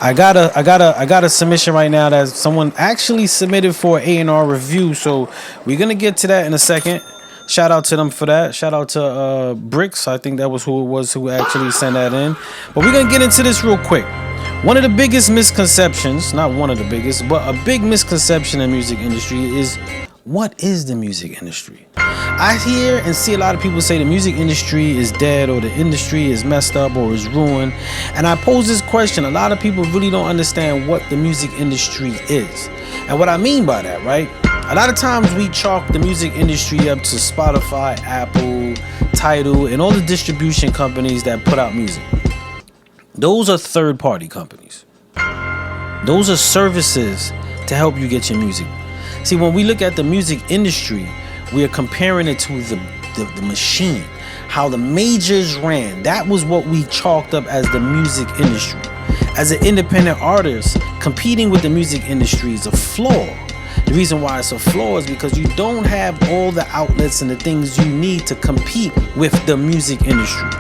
I got a submission right now that someone actually submitted for an A&R review. So we're gonna get to that in a second. Shout out to them for that. Shout out to Bricks. I think that was who it was who actually sent that in. But we're gonna get into this real quick. One of the biggest misconceptions, not one of the biggest, but a big misconception in the music industry is, what is the music industry? I hear and see a lot of people say the music industry is dead, or the industry is messed up, or is ruined. And I pose this question. A lot of people really don't understand what the music industry is. And what I mean by that, right? A lot of times we chalk the music industry up to Spotify, Apple, Tidal, and all the distribution companies that put out music. Those are third-party companies. Those are services to help you get your music. See, when we look at the music industry, we are comparing it to the machine, how the majors ran. That was what we chalked up as the music industry. As an independent artist, competing with the music industry is a flaw. The reason why it's a flaw is because you don't have all the outlets and the things you need to compete with the music industry.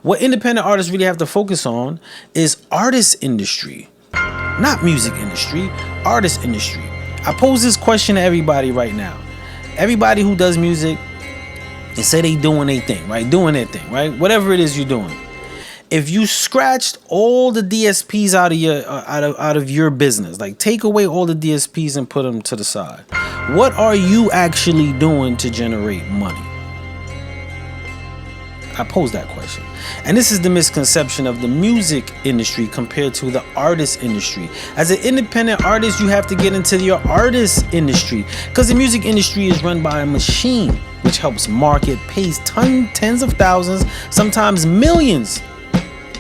What independent artists really have to focus on is artist industry, not music industry, artist industry. I pose this question to everybody right now. Everybody who does music and say they doing their thing, right? Doing their thing, right? Whatever it is you're doing. If you scratched all the DSPs out of your business, like take away all the DSPs and put them to the side, what are you actually doing to generate money? I pose that question. And this is the misconception of the music industry compared to the artist industry. As an independent artist, you have to get into your artist industry, because the music industry is run by a machine which helps market, pays tens of thousands, sometimes millions,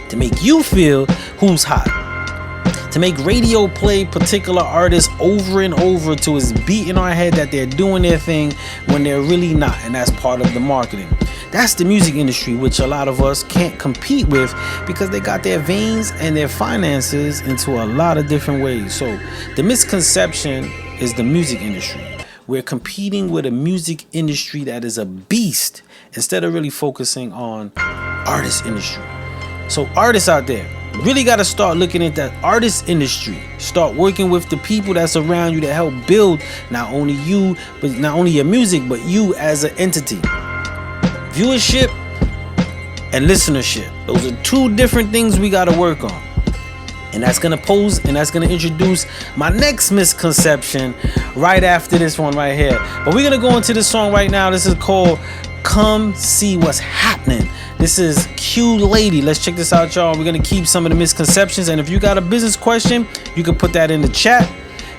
to make you feel who's hot, to make radio play particular artists over and over till it's beating our head that they're doing their thing when they're really not. And that's part of the marketing. That's the music industry, which a lot of us can't compete with because they got their veins and their finances into a lot of different ways. So the misconception is the music industry. We're competing with a music industry that is a beast instead of really focusing on artist industry. So artists out there really got to start looking at that artist industry. Start working with the people that's around you that help build not only you, but not only your music, but you as an entity. Viewership and listenership. Those are two different things we got to work on. And that's going to pose and that's going to introduce my next misconception right after this one right here. But we're going to go into this song right now. This is called Come See What's Happening. This is Q Lady. Let's check this out, y'all. We're going to keep some of the misconceptions. And if you got a business question, you can put that in the chat.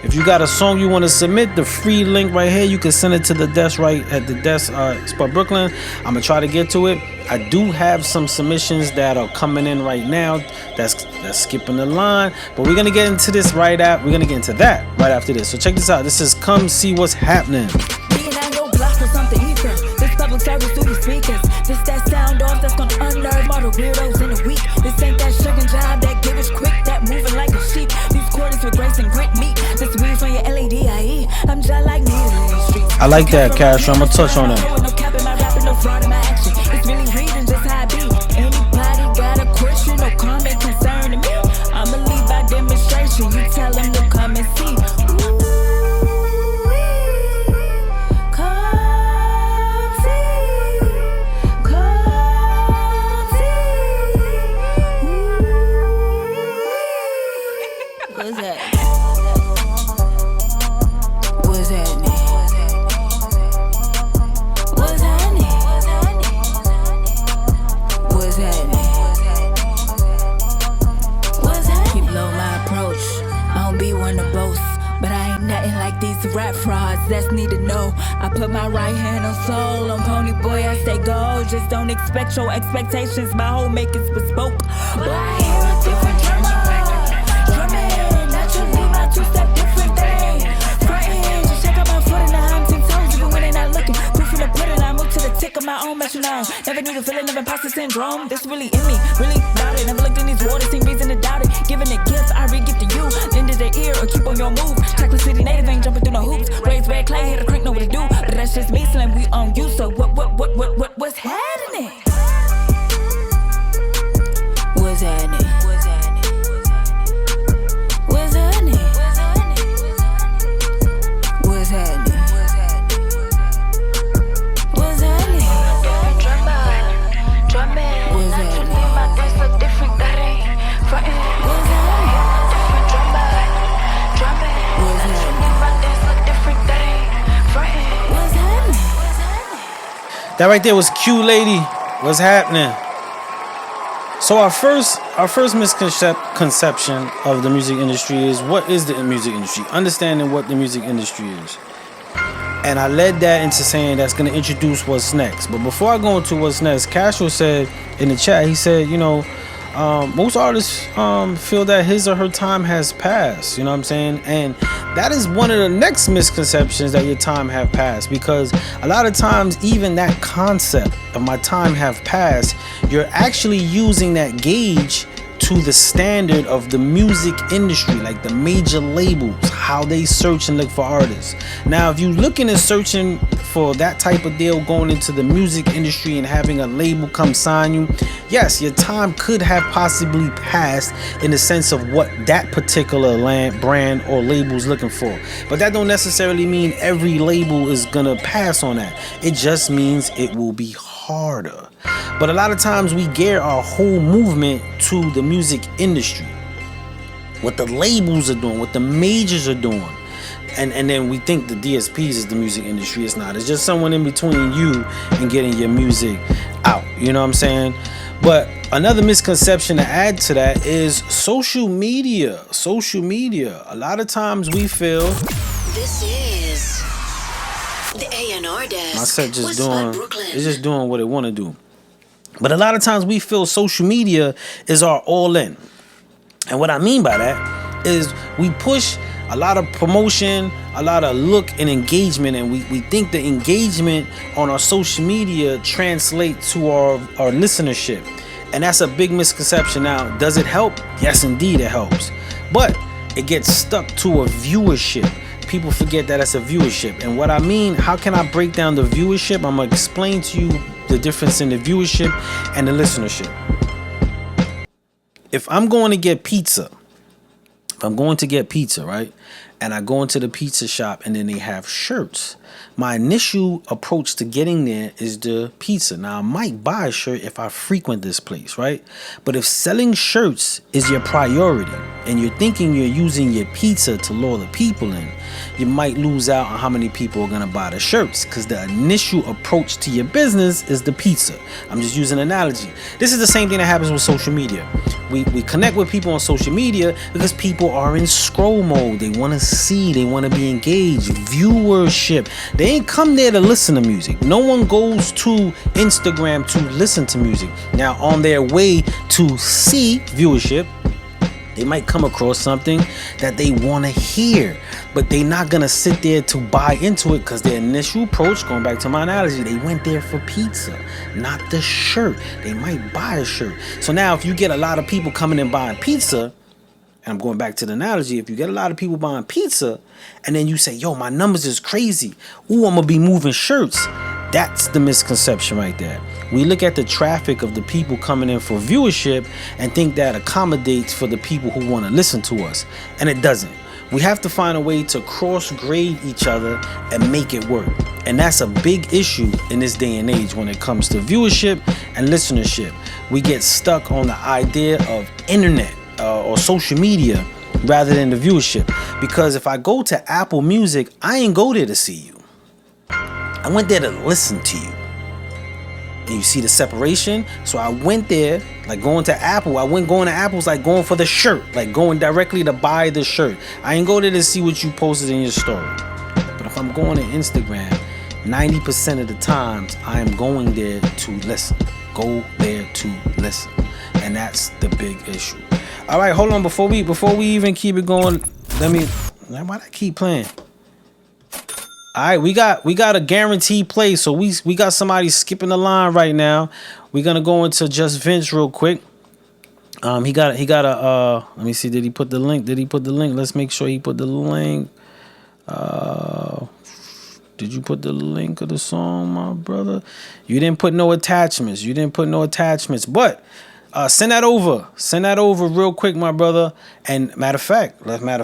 If you got a song you want to submit, the free link right here, you can send it to the desk right at the desk, Spot Brooklyn. I'm going to try to get to it. I do have some submissions that are coming in right now. That's skipping the line. But we're going to get into this right after. We're going to get into that right after this. So check this out. This is Come See What's Happening. Public service through the speakers. This that sound off that's gonna unnerve all the weirdos in a week. This ain't that sugar job that give us quick, that moving like a sheep. These quarters with grace and grit meat. This weeds on your LADIE. I'm just like needle in the streets. I like that, Cash. I'm gonna touch on that. No cap in my rapping, no fraud in my action. It's really reading just how I be. Anybody got a question or comment concerning me? I'ma leave by demonstration. You tell them to come and see. Rap frauds that's need to know. I put my right hand on soul on Pony Boy. I say go, just don't expect your expectations. My whole make is bespoke. But I hear a different drummer. Drumming, naturally my two-step different thing. Frontin', just check out my foot in the high 10 toes. Even when they not looking, proof in the pudding. I move to the tick of my own metronome. Never knew the feeling of imposter syndrome. This really in me, really doubt it. Never looked in these waters, seen reason to doubt it. Giving a gift, I re-gift to you. Lend it the ear or keep on your move. Chocolate City native ain't jumping through no hoops. Raised red clay, hit a crank, know what to do. But that's just me, slim, we on you. So what's happening? What's happening? That right there was Q Lady. What's happening? So our first misconception of the music industry is, what is the music industry? Understanding what the music industry is. And I led that into saying that's going to introduce what's next. But before I go into what's next, Castro said in the chat, he said, most artists feel that his or her time has passed. You know what I'm saying? And that is one of the next misconceptions, that your time have passed. Because a lot of times, even that concept of my time have passed, you're actually using that gauge to the standard of the music industry, like the major labels, how they search and look for artists. Now, if you're looking and searching for that type of deal, going into the music industry and having a label come sign you, yes, your time could have possibly passed in the sense of what that particular brand or label is looking for. But that don't necessarily mean every label is gonna pass on that. It just means it will be harder. But a lot of times we gear our whole movement to the music industry, what the labels are doing, what the majors are doing, and then we think the DSPs is the music industry. It's not. It's just someone in between you and getting your music out. You know what I'm saying? But another misconception to add to that is social media. Social media. A lot of times we feel this is the A&R desk. my set just doing what it want to do. But a lot of times we feel social media is our all in. And what I mean by that is we push a lot of promotion, a lot of look and engagement, and we think the engagement on our social media translates to our listenership. And that's a big misconception. Now, does it help? Yes, indeed it helps. But it gets stuck to a viewership. People forget that it's a viewership. And what I mean, how can I break down the viewership? I'm going to explain to you the difference in the viewership and the listenership. If I'm going to get pizza, right, and I go into the pizza shop and then they have shirts, my initial approach to getting there is the pizza. Now, I might buy a shirt if I frequent this place, right? But if selling shirts is your priority and you're thinking you're using your pizza to lure the people in, you might lose out on how many people are going to buy the shirts, because the initial approach to your business is the pizza. I'm just using an analogy. This is the same thing that happens with social media. We connect with people on social media because people are in scroll mode. They want to see, they want to be engaged. Viewership. They ain't come there to listen to music. No one goes to Instagram to listen to music. Now, on their way to see viewership, they might come across something that they want to hear, but they're not going to sit there to buy into it, because their initial approach, going back to my analogy, they went there for pizza, not the shirt. They might buy a shirt. So now if you get a lot of people coming and buying pizza, and I'm going back to the analogy, if you get a lot of people buying pizza and then you say, yo, my numbers is crazy, ooh, I'm going to be moving shirts, that's the misconception right there. We look at the traffic of the people coming in for viewership and think that accommodates for the people who want to listen to us. And it doesn't. We have to find a way to cross-grade each other and make it work. And that's a big issue in this day and age when it comes to viewership and listenership. We get stuck on the idea of internet or social media rather than the viewership. Because if I go to Apple Music, I ain't go there to see you. I went there to listen to you. And you see the separation? So I went there, like going to Apple. Going to Apple's like going for the shirt, like going directly to buy the shirt. I ain't go there to see what you posted in your story. But if I'm going to Instagram, 90% of the times I am going there to listen. Go there to listen. And that's the big issue. All right, hold on. Before we even keep it going, why'd I keep playing? All right, we got a guaranteed play, so we got somebody skipping the line right now. We're gonna go into Just Vince real quick. He got a let me see, did he put the link? Let's make sure he put the link. Did you put the link of the song, my brother? You didn't put no attachments. But send that over real quick, my brother. And matter of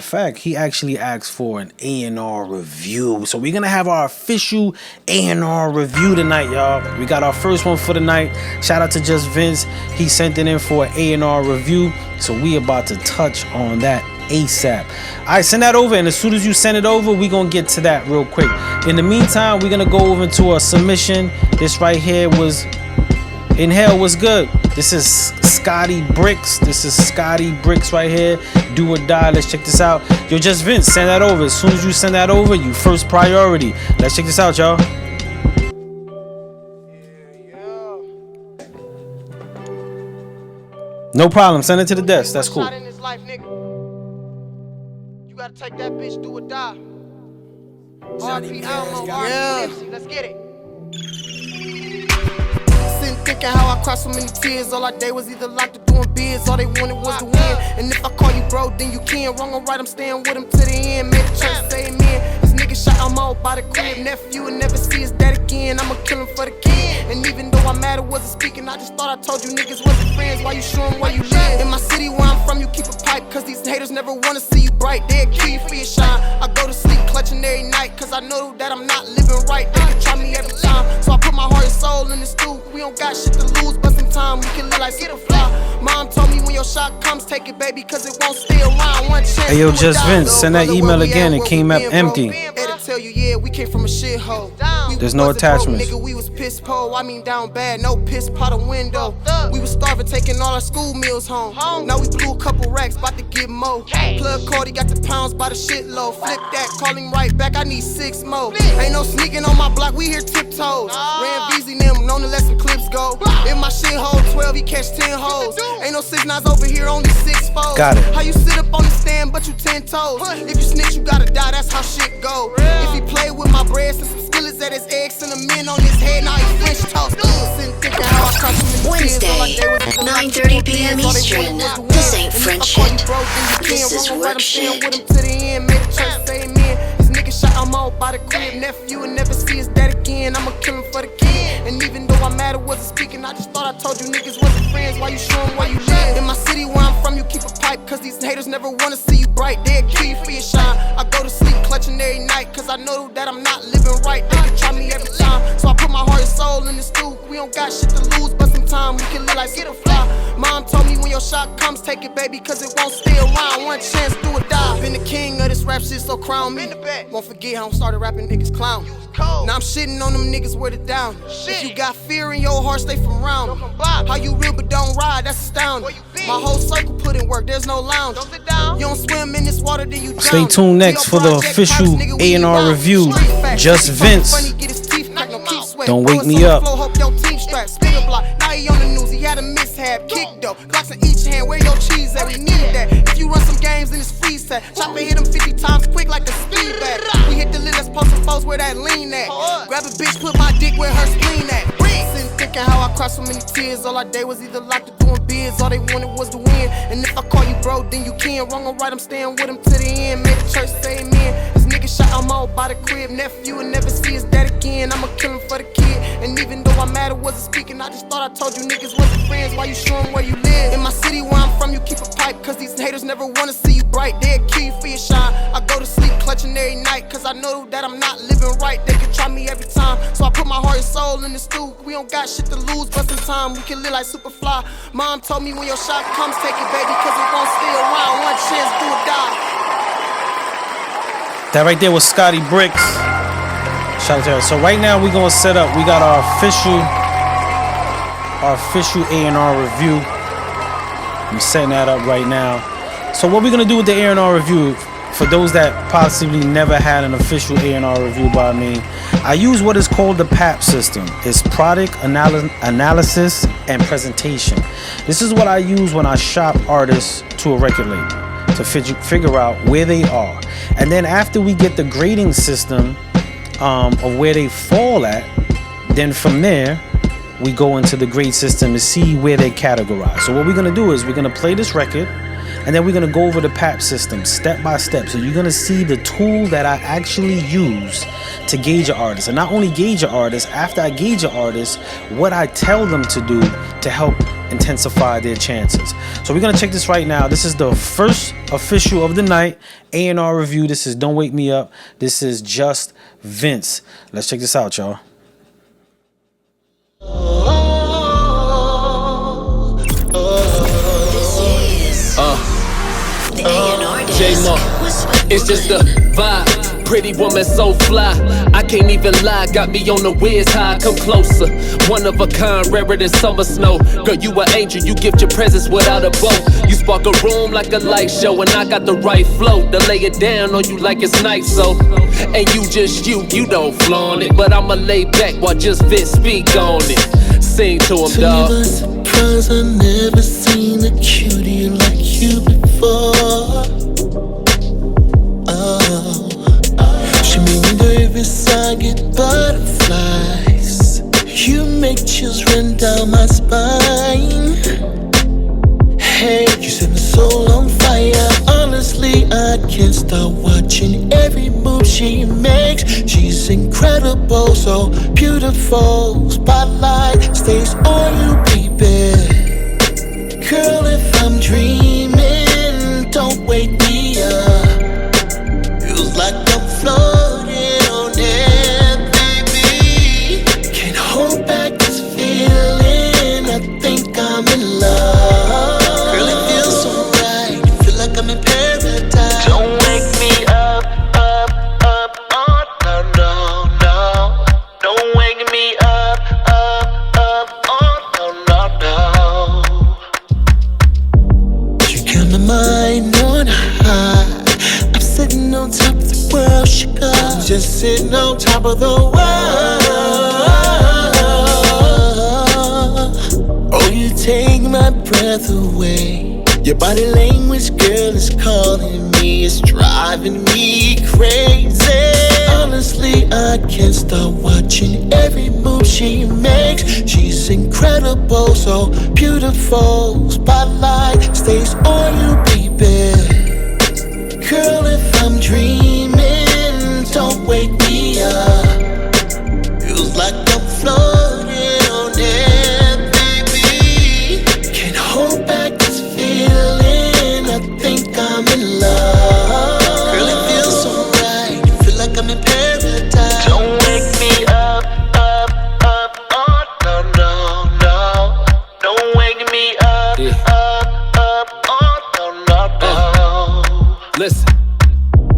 fact, he actually asked for an A&R review. So we're gonna have our official A&R review tonight, y'all. We got our first one for the night. Shout out to Just Vince. He sent it in for an A&R review. So we about to touch on that ASAP. All right, send that over, and as soon as you send it over, we're gonna get to that real quick. In the meantime, we're gonna go over into a submission. This right here was Inhale. What's good? This is Scotty Bricks. This is Scotty Bricks right here. Do or die. Let's check this out. Yo, Just Vince, send that over. As soon as you send that over, you first priority. Let's check this out, y'all. No problem. Send it to the desk. That's cool. You gotta take that bitch, do or die. RP Almo, RP let's get it. Sitting thinking how I cried so many tears. All I did was either locked or doing bids. All they wanted was to win. And if I call you bro, then you can. Wrong or right, I'm staying with him to the end. Made the church say amen. This nigga shot I'm all by the crib. Nephew and never see his dad again. I'ma kill him for the kid. And even though I'm mad it wasn't speaking, I just thought I told you niggas wasn't friends. Why you showing where you live? In my city where I'm from, you keep a pipe. Cause these haters never wanna see you bright. They'll kill you for your shine. I go to sleep clutching every night. Cause I know that I'm not living right. They can try me every time. So I put my heart and soul in the stew. We don't got shit to lose, but sometimes we can live like get a fly. Mom told me when your shot comes, take it, baby, cause it won't stay around. One chance. Hey, yo, Just Vince, send that email again. It came up empty. It'll tell you, yeah, we came from a shithole. There's no attachments. Nigga, we was piss poor. I mean down bad, no piss pot a window. We was starving, taking all our school meals home. Now we blew a couple racks, about to get more. Plug Cardi got the pounds by the shitload. Flip that, call him right back. I need 6 more. Ain't no sneaking on my block, we here tiptoes. Ran VZ them, known to let some clips go. If my shit hold 12, he catch 10 hoes. Ain't no 6-9s over here, only 6 foes. Got it. How you sit up on the stand, but you 10 toes? If you snitch, you gotta die, that's how shit go. If he play with my bread, some skillets at his eggs and a men on his head, now he French toast. Sitting thinking how I crossed him in the Wednesday, 9:30 p.m. Eastern. This ain't French shit. This is work shit. Shot I'm all by the crib, nephew and never see his dad again. I'ma kill him for the kid. And even though I'm mad it wasn't speaking, I just thought I told you niggas wasn't friends. Why you showing where you live? In my city where I'm from, you keep a pipe. Cause these haters never wanna see you bright. They'll kill you for your shine. I go to sleep clutching every night. Cause I know that I'm not living right. They can try me every time. So I put my heart and soul in the stew. We don't got shit to lose, but sometimes we can live like get a fly. Mom told me when your shot comes, take it, baby, cause it won't stay around. One chance, do or die. Been the king of this rap shit, so crown me. Won't forget how I started rapping niggas clown. Now I'm shitting on them niggas word it down. If you got fear in your heart, stay from round. How you real but don't ride, that's astounding. My whole circle put in work, there's no lounge. You don't swim in this water, then you drown. Stay tuned next for the official A&R review. Just Vince. Don't wake me up. Now he on the news, he had a mishap. Kick though, Glocks in each hand, where your cheese at? We need that. If you run some games in this freeze set, chop and hit him 50 times quick like a speed bag. We hit the lid, let's post some foes where that lean at. Grab a bitch, put my dick where her spleen at. Sitting thinking how I cried so many tears. All I did was either locked or doing bids. All they wanted was to win. And if I call you bro, then you can. Wrong or right, I'm staying with him to the end. Made the church say amen. This nigga shot I'm all by the crib. Nephew and never see his dad again. I'ma kill him for the kid. And even though I'm mad it wasn't speaking, I just thought I told you niggas wasn't friends. Why you showing where you live? In my city where I'm from, you keep a pipe. Cause these haters never wanna see you bright. They'll kill you for your shine. I go to sleep clutching every night. Cause I know that I'm not living right. They can try me every time. So I put my heart and soul in the stew. We don't got shit to lose, but sometimes we can live like Superfly. Mom told me when your shot comes, take it, baby, cause it won't stay around. One chance, do or die. That right there was Scotty Bricks. Shout out to her. So right now we're gonna set up. We got our official A&R review. I'm setting that up right now. So what we're gonna do with the A&R review, for those that possibly never had an official A&R review by me, I use what is called the PAP system. It's product analysis and presentation. This is what I use when I shop artists to a record label to figure out where they are. And then after we get the grading system of where they fall at, then from there we go into the grade system to see where they categorize. So what we're gonna do is we're gonna play this record, and then we're gonna go over the PAP system step by step. So you're gonna see the tool that I actually use to gauge an artist. And not only gauge an artist, after I gauge an artist, what I tell them to do to help intensify their chances. So we're gonna check this right now. This is the first official of the night, A&R review. This is Don't Wake Me Up. This is Just Vince. Let's check this out, y'all. This is the A&R J-Mo. It's just a vibe. Pretty woman so fly, I can't even lie. Got me on the whiz high, come closer. One of a kind, rarer than summer snow. Girl, you an angel, you gift your presence without a bow. You spark a room like a light show, and I got the right flow to lay it down on you like it's nice. So, and you just you don't flaunt it, but I'ma lay back while just Vince speak on it. Sing to him, dawg. To my surprise, I never seen a cutie like you before. Oh, she made me nervous, I get butterflies. You make chills run down my spine. Hey, you set my soul on fire. Honestly, I can't stop watching every move she makes. She's incredible, so beautiful. Spotlight stays on you, baby. Girl, if I'm dreaming, don't wake me up. Feels like I'm floating on air, baby. Can't hold back this feeling. I think I'm in love. Girl, it feels so right. Feel like I'm in paradise. Don't wake me up, oh no, no, no. Don't wake me up, oh no, no, no. You got my mind on high. I'm sitting on top of the world, sugar. I'm just sitting on top of the world. Oh, you take my breath away. Your body language, girl, is calling me. It's driving me crazy. Honestly, I can't stop watching every move she makes. She's incredible, so beautiful. Spotlight stays on you, baby. Girl, if I'm dreaming, don't wake me up. Feels like I'm floating on air, baby. Can't hold back this feeling. I think I'm in love. Girl, it feels so right. Feel like I'm in paradise. Don't wake me up, oh no, no, no. Don't wake me up, oh no, no, no. Listen,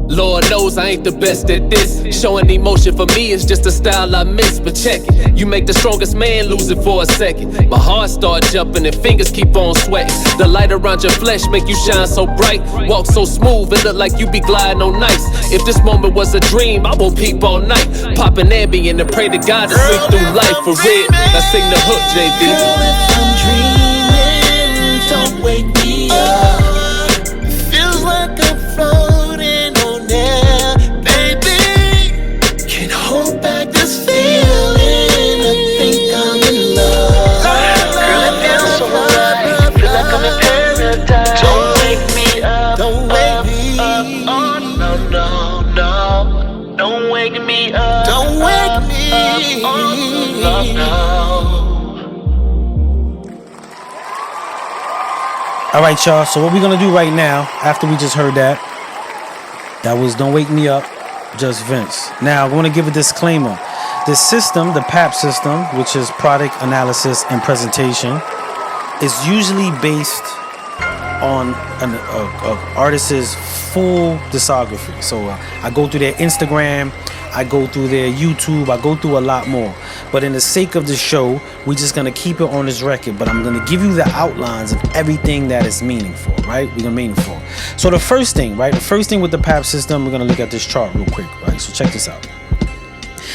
Lord knows I ain't the best at this. Showing emotion for me is just a style I miss. But check it, you make the strongest man lose it for a second. My heart start jumping and fingers keep on sweating. The light around your flesh make you shine so bright. Walk so smooth, it look like you be gliding on ice. If this moment was a dream, I won't peep all night. Popping Ambien and pray to God to sleep through life for real. Now sing the hook, JB. Girl, if I'm dreaming, don't wake me up. Feels like I'm floating on air, baby. Can't hold back this feeling. I think I'm in love. Girl, it feels so right. Feel like I'm in paradise. Don't wake me up. Don't wake me up. Oh no, no, no. Don't wake me up. Don't wake me. Oh no, no. All right, y'all. So what we're gonna do right now, after we just heard that was "Don't Wake Me Up," just Vince. Now I want to give a disclaimer. The system, the PAP system, which is product analysis and presentation, is usually based on an artist's full discography. So I go through their Instagram, I go through their YouTube, I go through a lot more. But in the sake of the show, we're just gonna keep it on this record. But I'm gonna give you the outlines of everything that is meaningful, right? We're gonna meaningful. So the first thing, right? The first thing with the PAP system, we're gonna look at this chart real quick, right? So check this out.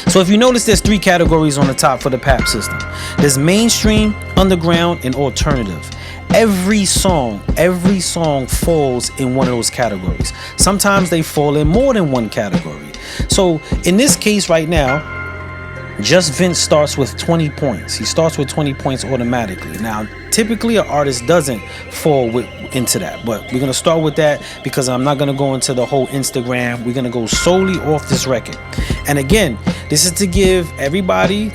So if you notice, there's 3 categories on the top for the PAP system. There's mainstream, underground, and alternative. Every song falls in one of those categories. Sometimes they fall in more than one category. So in this case right now, Just Vince starts with 20 points. He starts with 20 points automatically. Now, typically an artist doesn't fall into that, but we're going to start with that because I'm not going to go into the whole Instagram. We're going to go solely off this record. And again, this is to give everybody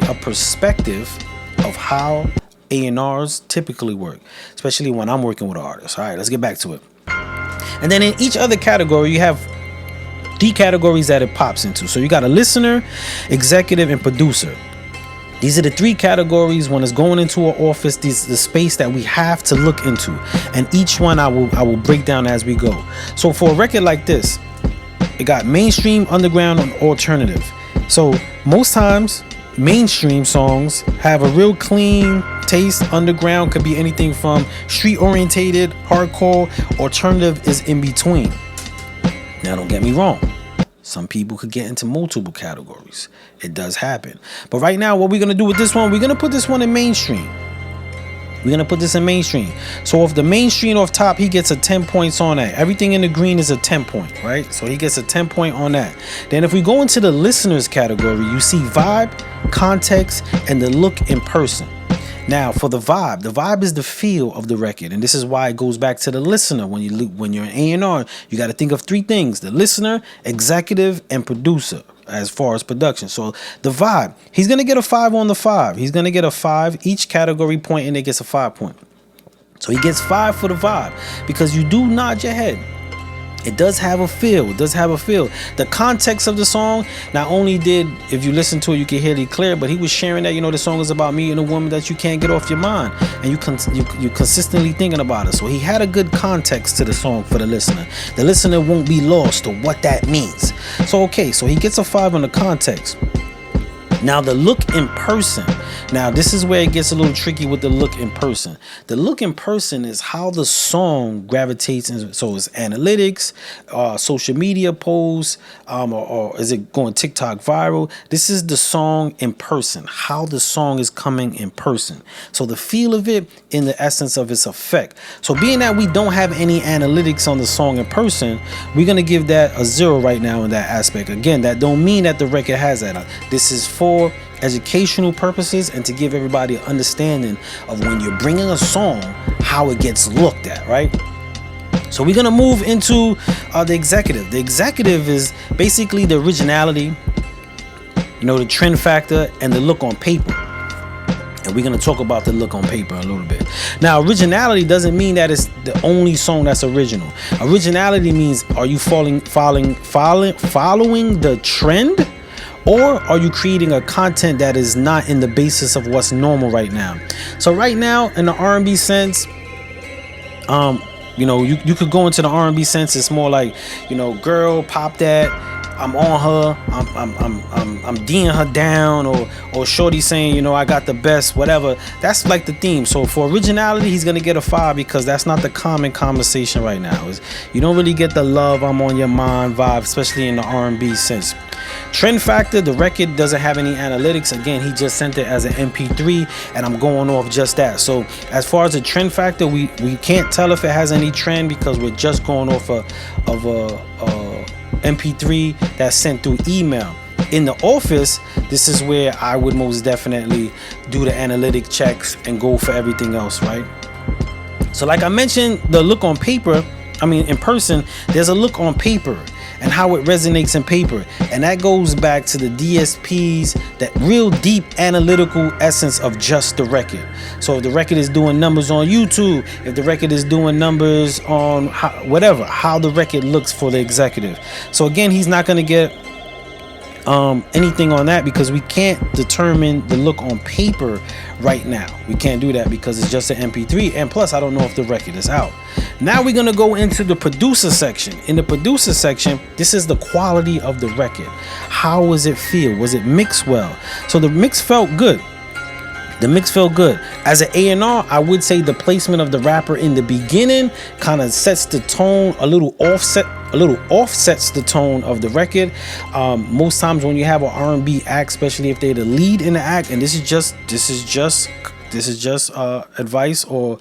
a perspective of how A&Rs typically work, especially when I'm working with artists. All right, let's get back to it. And then in each other category, you have the categories that it pops into. So you got a listener, executive, and producer. These are the three categories when it's going into an office. These the space that we have to look into, and each one I will break down as we go. So for a record like this, it got mainstream, underground, and alternative. So most times mainstream songs have a real clean taste. Underground could be anything from street orientated, hardcore. Alternative is in between. Now don't get me wrong, some people could get into multiple categories. It does happen. But right now, what we're going to do with this one, we're going to put this one in mainstream. We're going to put this in mainstream. So if the mainstream off top, he gets a 10 points on that. Everything in the green is a 10 point, right? So he gets a 10 point on that. Then if we go into the listeners category, you see vibe, context, and the look in person. Now for the vibe is the feel of the record, and this is why it goes back to the listener. When you're an A&R, you got to think of three things: the listener, executive, and producer. As far as production, so the vibe, he's gonna get a 5 on the 5. He's gonna get a 5 each category point, and it gets a 5 point. So he gets 5 for the vibe because you do nod your head. It does have a feel. It does have a feel. The context of the song, not only did, if you listen to it, you can hear it clear, but he was sharing that, the song is about me and a woman that you can't get off your mind, and you consistently thinking about it. So he had a good context to the song for the listener. The listener won't be lost to what that means. So okay, so he gets a 5 on the context. Now the look in person. Now this is where it gets a little tricky with the look in person. The look in person is how the song gravitates. So it's analytics, social media posts, or is it going TikTok viral? This is the song in person, how the song is coming in person. So the feel of it in the essence of its effect. So being that we don't have any analytics on the song in person, we're going to give that a 0 right now in that aspect. Again, that don't mean that the record has that. This is for educational purposes and to give everybody an understanding of when you're bringing a song, how it gets looked at, right? So we're gonna move into the executive. The executive is basically the originality, the trend factor, and the look on paper. And we're gonna talk about the look on paper a little bit. Now, originality doesn't mean that it's the only song that's original. Originality means, are you following the trend? Or are you creating a content that is not in the basis of what's normal right now? So right now, in the R&B sense, you could go into the R&B sense. It's more like, girl, pop that. I'm on her. I'm D'ing her down, or shorty saying, I got the best, whatever. That's like the theme. So for originality, he's gonna get a 5 because that's not the common conversation right now. You don't really get the love, I'm on your mind vibe, especially in the R&B sense. Trend factor, the record doesn't have any analytics. Again, he just sent it as an MP3, and I'm going off just that. So as far as the trend factor, we can't tell if it has any trend because we're just going off of a MP3 that's sent through email. In the office, this is where I would most definitely do the analytic checks and go for everything else, right? So like I mentioned, the look on paper, in person, there's a look on paper and how it resonates in paper. And that goes back to the DSPs, that real deep analytical essence of just the record. So if the record is doing numbers on YouTube, if the record is doing numbers on how the record looks for the executive. So again, he's not going to get anything on that because we can't determine the look on paper right now. We can't do that because it's just an MP3, and plus I don't know if the record is out. Now we're gonna go into the producer section. In the producer section, this is the quality of the record. How was it feel? Was it mixed well? So the mix felt good. The mix felt good. As an A&R, I would say the placement of the rapper in the beginning kind of sets the tone, a little offsets the tone of the record. Most times when you have an R&B act, especially if they're the lead in the act, and this is just advice or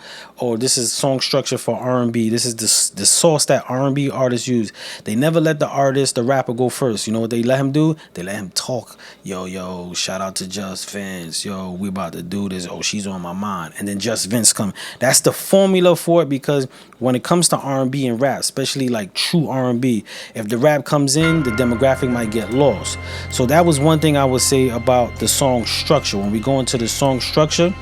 this is song structure for R&B. This is the sauce that R&B artists use. They never let the rapper go first. You know what they let him do? They let him talk. Yo, shout out to Just Vince. Yo, we about to do this. Oh, she's on my mind. And then Just Vince come. That's the formula for it, because when it comes to R&B and rap, especially like true R&B, if the rap comes in, the demographic might get lost. So that was one thing I would say about the song structure. When we go into the song structure,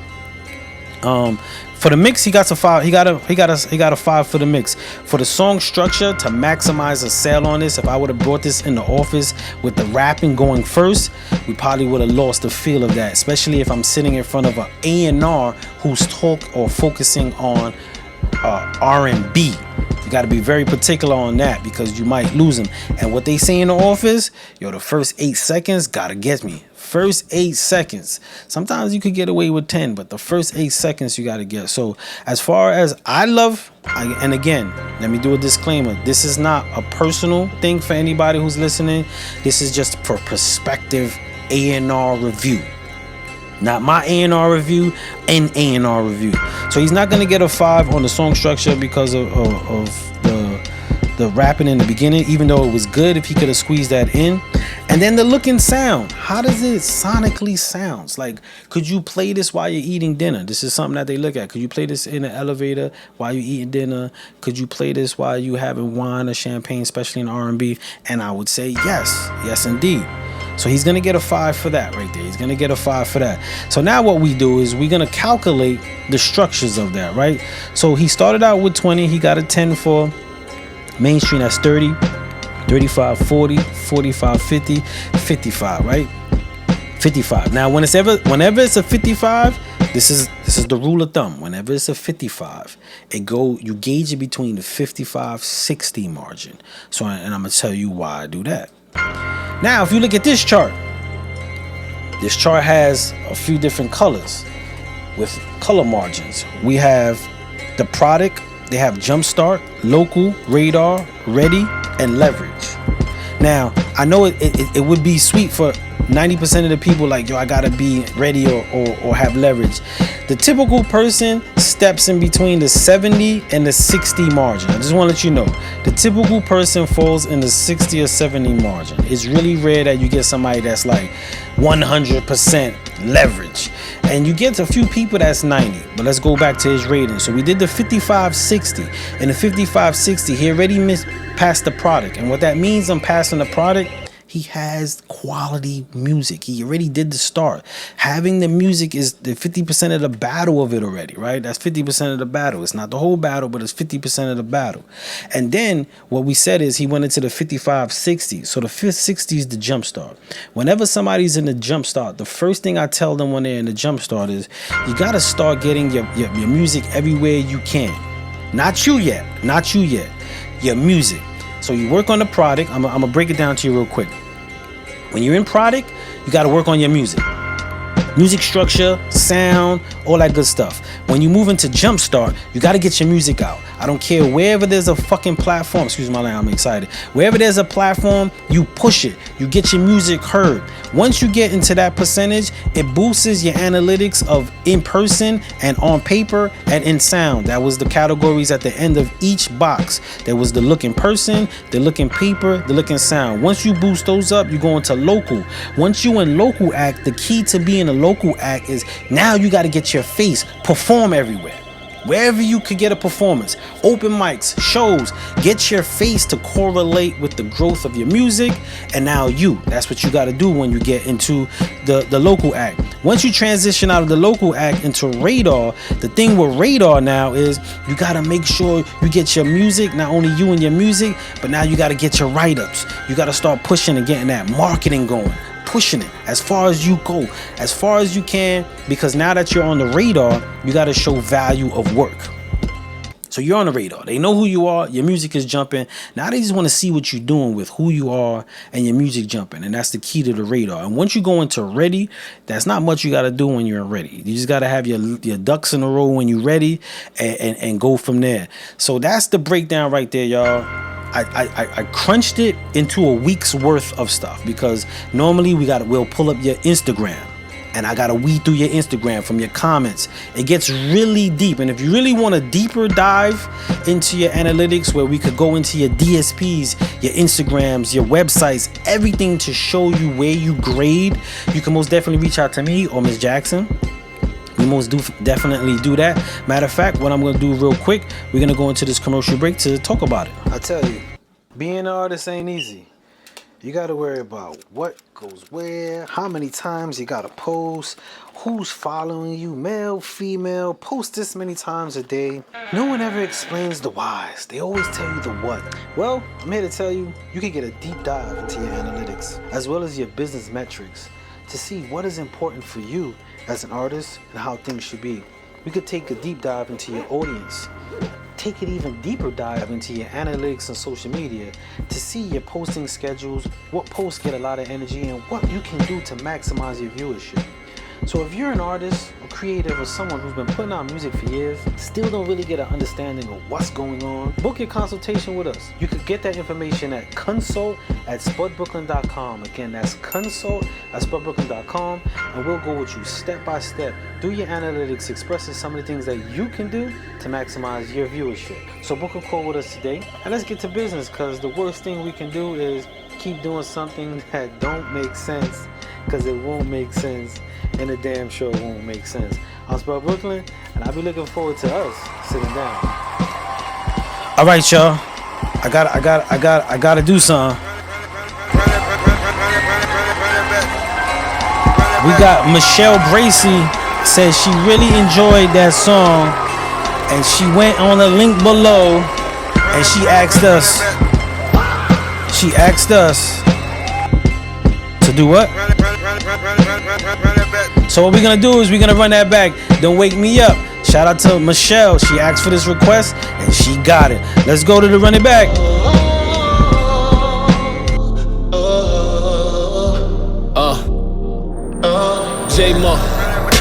For the mix, he got a 5. He got a 5 for the mix. For the song structure, to maximize a sale on this, if I would have brought this in the office with the rapping going first, we probably would have lost the feel of that. Especially if I'm sitting in front of an A&R who's focusing on R&B. You got to be very particular on that because you might lose them. And what they say in the office, yo, the first 8 seconds gotta get me. First 8 seconds. Sometimes you could get away with 10, but the first 8 seconds you gotta get. So as far as and again, let me do a disclaimer. This is not a personal thing for anybody who's listening. This is just for perspective A&R review. Not my A&R review, an A&R review. So he's not gonna get a 5 on the song structure because of the rapping in the beginning, even though it was good if he could have squeezed that in. And then the look and sound. How does it sonically sounds? Like, could you play this while you're eating dinner? This is something that they look at. Could you play this in an elevator while you're eating dinner? Could you play this while you having wine or champagne, especially in R&B? And I would say yes indeed. So he's going to get a 5 for that right there. He's going to get a 5 for that. So now what we do is we're going to calculate the structures of that, right? So he started out with 20. He got a 10 for mainstream. That's 30, 35, 40, 45, 50, 55, right? 55. Now, whenever it's a 55, this is the rule of thumb. Whenever it's a 55, you gauge it between the 55-60 margin. So, and I'm going to tell you why I do that. Now, if you look at this chart has a few different colors with color margins. We have the product, they have Jumpstart, Local, Radar, Ready, and Leverage. Now, I know it would be sweet for 90% of the people like, yo, I gotta be ready or have leverage. The typical person steps in between the 70 and the 60 margin. I just want to let you know, the typical person falls in the 60 or 70 margin. It's really rare that you get somebody that's like 100% leverage. And you get a few people that's 90. But let's go back to his rating. So we did the 55-60. And the 55-60, he already passed the product. And what that means, I'm passing the product, he has quality music. He already did the start. Having the music is the 50% of the battle of it already, right? That's 50% of the battle. It's not the whole battle, but it's 50% of the battle. And then what we said is he went into the 55-60. So the 60 is the jump start. Whenever somebody's in the jump start, the first thing I tell them when they're in the jump start is you got to start getting your music everywhere you can. Not you yet. Your music. So you work on the product. I'm going to break it down to you real quick. When you're in product, you got to work on your music. Music structure, sound, all that good stuff. When you move into Jumpstart, you got to get your music out. I don't care wherever there's a fucking platform. Excuse my language, I'm excited. Wherever there's a platform, you push it. You get your music heard. Once you get into that percentage, it boosts your analytics of in person and on paper and in sound. That was the categories at the end of each box. There was the look in person, the look in paper, the look in sound. Once you boost those up, you go into local. Once you in local act, the key to being a local act is now you got to get your face, perform everywhere. Wherever you could get a performance, open mics, shows, get your face to correlate with the growth of your music. And now that's what you got to do when you get into the local act. Once you transition out of the local act into Radar, the thing with Radar now is you got to make sure you get your music, not only you and your music, but now you got to get your write-ups. You got to start pushing and getting that marketing going. Pushing it as far as you go, as far as you can, because now that you're on the radar, you got to show value of work. So you're on the radar. They know who you are. Your music is jumping. Now they just want to see what you're doing with who you are and your music jumping. And that's the key to the radar. And once you go into ready, that's not much you got to do when you're ready. You just got to have your ducks in a row when you're ready and go from there. So that's the breakdown right there, y'all. I crunched it into a week's worth of stuff because normally we'll pull up your Instagram and I gotta weed through your Instagram from your comments. It gets really deep, and if you really want a deeper dive into your analytics where we could go into your DSPs, your Instagrams, your websites, everything to show you where you grade, you can most definitely reach out to me or Ms. Jackson. We most definitely do that. Matter of fact, what I'm going to do real quick, we're going to go into this commercial break to talk about it. I tell you, being an artist ain't easy. You gotta worry about what goes where, how many times you gotta post, who's following you, male, female, post this many times a day. No one ever explains the whys. They always tell you the what. Well, I'm here to tell you, you can get a deep dive into your analytics, as well as your business metrics, to see what is important for you as an artist and how things should be. We could take a deep dive into your audience, take an even deeper dive into your analytics and social media to see your posting schedules, what posts get a lot of energy, and what you can do to maximize your viewership. So if you're an artist, a creative, or someone who's been putting out music for years, still don't really get an understanding of what's going on, book your consultation with us. You could get that information at consult@spudbrooklyn.com. Again, that's consult@spudbrooklyn.com, and we'll go with you step by step through your analytics, expressing some of the things that you can do to maximize your viewership. So book a call with us today, and let's get to business, because the worst thing we can do is keep doing something that don't make sense, because it won't make sense, and it damn sure won't make sense. I'm Spud Brooklyn, and I'll be looking forward to us sitting down. All right, y'all. I gotta do something. We got Michelle Bracy says she really enjoyed that song, and she went on the link below, and she asked us to do what? So what we're gonna do is we're gonna run that back. Don't wake me up. Shout out to Michelle. She asked for this request and she got it. Let's go to the run it back. J-Mo,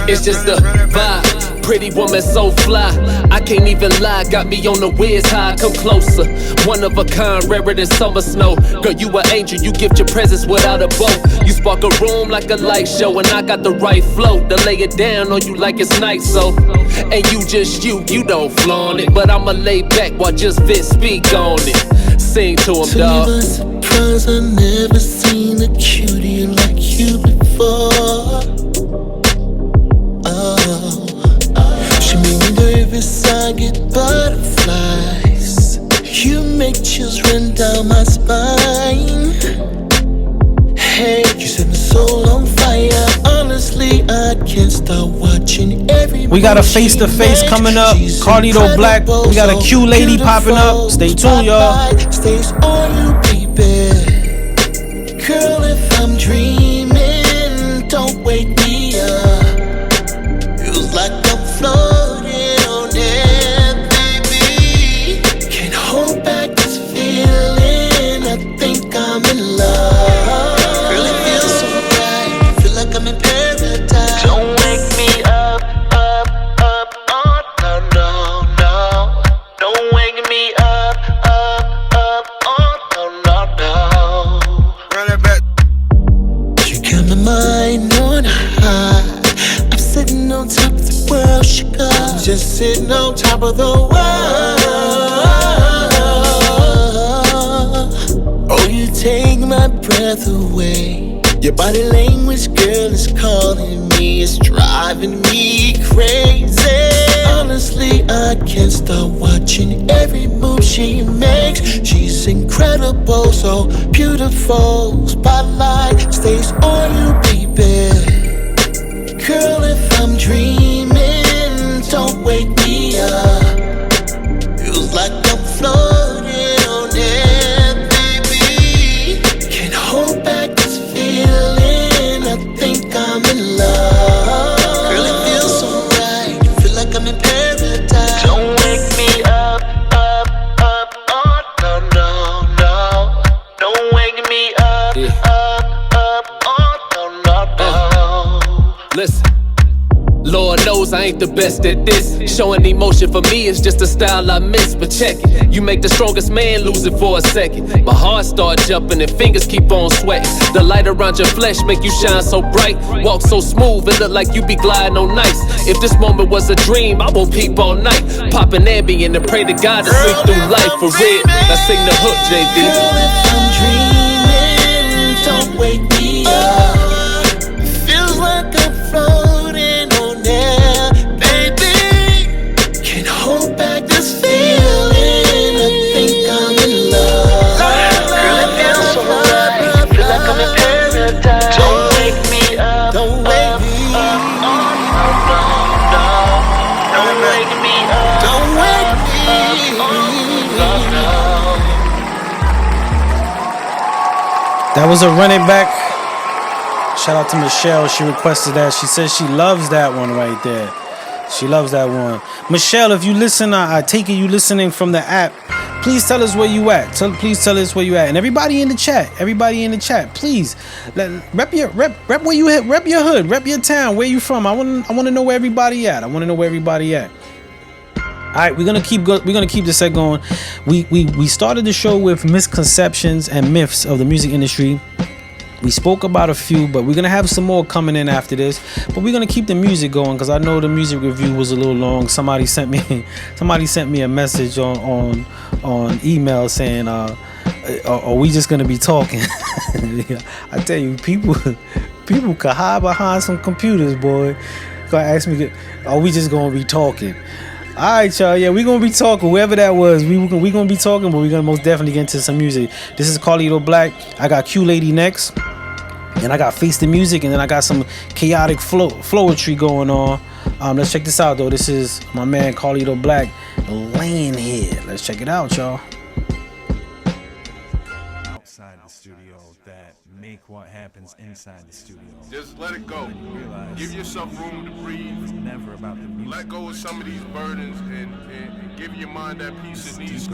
it's just the vibe. Pretty woman so fly, I can't even lie. Got me on the whiz high, come closer. One of a kind, rarer than summer snow. Girl, you an angel, you gift your presence without a bow. You spark a room like a light show, and I got the right flow to lay it down on you like it's nice. So, and you just you don't flaunt it, but I'ma lay back while just Vince speak on it. Sing to him, dawg. To my surprise, I never seen a cutie like you before. She made me nervous, I get butterflies. You make chills run down my spine. Hey, you set my soul on fire. Honestly, I can't stop watching every. We got a face-to-face coming up. Carlito Black. We got a Q lady popping up. Stay tuned, y'all. Stays on you, baby. Girl, if I'm dreaming, don't wake me up. Feels like I'm floating on air, baby. Can't hold back this feeling. I think I'm in love. Girl, it feels so right. Feel like I'm in paradise. Don't wake me up, up, up. Oh, no, no, no. Don't wake me up, up, up. Oh, no, no, no. Run it back. You got my mind on high. I'm sitting on top of the world, sugar. I'm just sitting on top of the world. Oh, you take my breath away. Your body language, girl, is calling me. It's driving me crazy. Honestly, I can't stop watching every move she makes. She's incredible, so beautiful. Spotlight stays on you, baby. Girl, if I'm dreaming, don't wake me up. Feels like I'm floating on air, baby. Can't hold back this feeling. I think I'm in love. Girl, it feels so right. Feel like I'm in paradise. Don't wake me up, up, up. Oh, no, no, no. Don't wake me up, up, up. Oh, no, no, no. Listen, Lord knows I ain't the best at this. Showing emotion for me is just a style I miss. But check it, you make the strongest man lose it for a second. My heart start jumping and fingers keep on sweating. The light around your flesh make you shine so bright. Walk so smooth, it look like you be gliding on ice. If this moment was a dream, I won't peep all night. Popping Ambien and pray to God to sleep through life for real. I sing the hook, JV. Girl, if I'm dreaming, don't wake me up. Feels like I'm floating on air, baby. Can't hold back this feeling. I think I'm in love. Girl, it feels so right. That was a Run It Back. Shout out to Michelle. She requested that. She says she loves that one right there. She loves that one. Michelle, if you listen, I take it you listening from the app. Please tell us where you at. Please tell us where you at. And everybody in the chat, please rep your where you at. Rep your hood, rep your town, where you from. I want to know where everybody at. All right, we're gonna keep the set going. We started the show with misconceptions and myths of the music industry. We spoke about a few, but we're gonna have some more coming in after this. But we're gonna keep the music going because I know the music review was a little long. Somebody sent me a message on email saying, "Are we just gonna be talking?" I tell you, people could hide behind some computers, boy. Gonna ask me, "Are we just gonna be talking?" All right, y'all. Yeah, we're going to be talking. Whoever that was, we're going to be talking, but we're going to most definitely get into some music. This is Carlito Black. I got Q Lady next. And I got Face the Music. And then I got some chaotic flowetry going on. Let's check this out, though. This is my man Carlito Black laying here. Let's check it out, y'all. Outside the studio that make what happens inside the studio. Just let it go. Give yourself room to breathe. It's never about the music. Let go of some of these burdens and give your mind that peace it needs.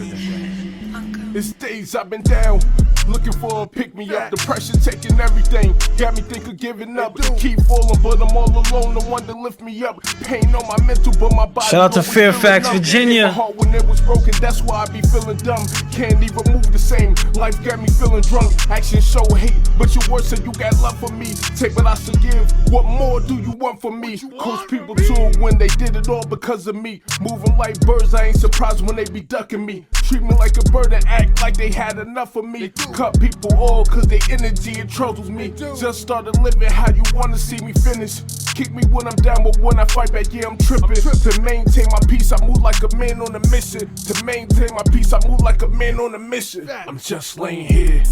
It's days I've been down, looking for a pick-me-up. The pressure taking everything, got me thinking giving up. Keep falling, but I'm all alone, the one to lift me up. Pain on my mental, but my body. Shout out to Fairfax, Virginia. My heart when it was broken, that's why I be feeling dumb. Can't even move the same, life got me feeling drunk. Actions show hate, but your words say you got love for me. Take what I should give, what more do you want from me? Close people too when they did it all because of me. Moving like birds, I ain't surprised when they be ducking me. Treat me like a bird and act like they had enough of me. Cut people all cause they energy it troubles me. Just started living how you wanna see me finish. Kick me when I'm down, but when I fight back, yeah, I'm tripping. To maintain my peace, I move like a man on a mission. To maintain my peace, I move like a man on a mission. I'm just laying here,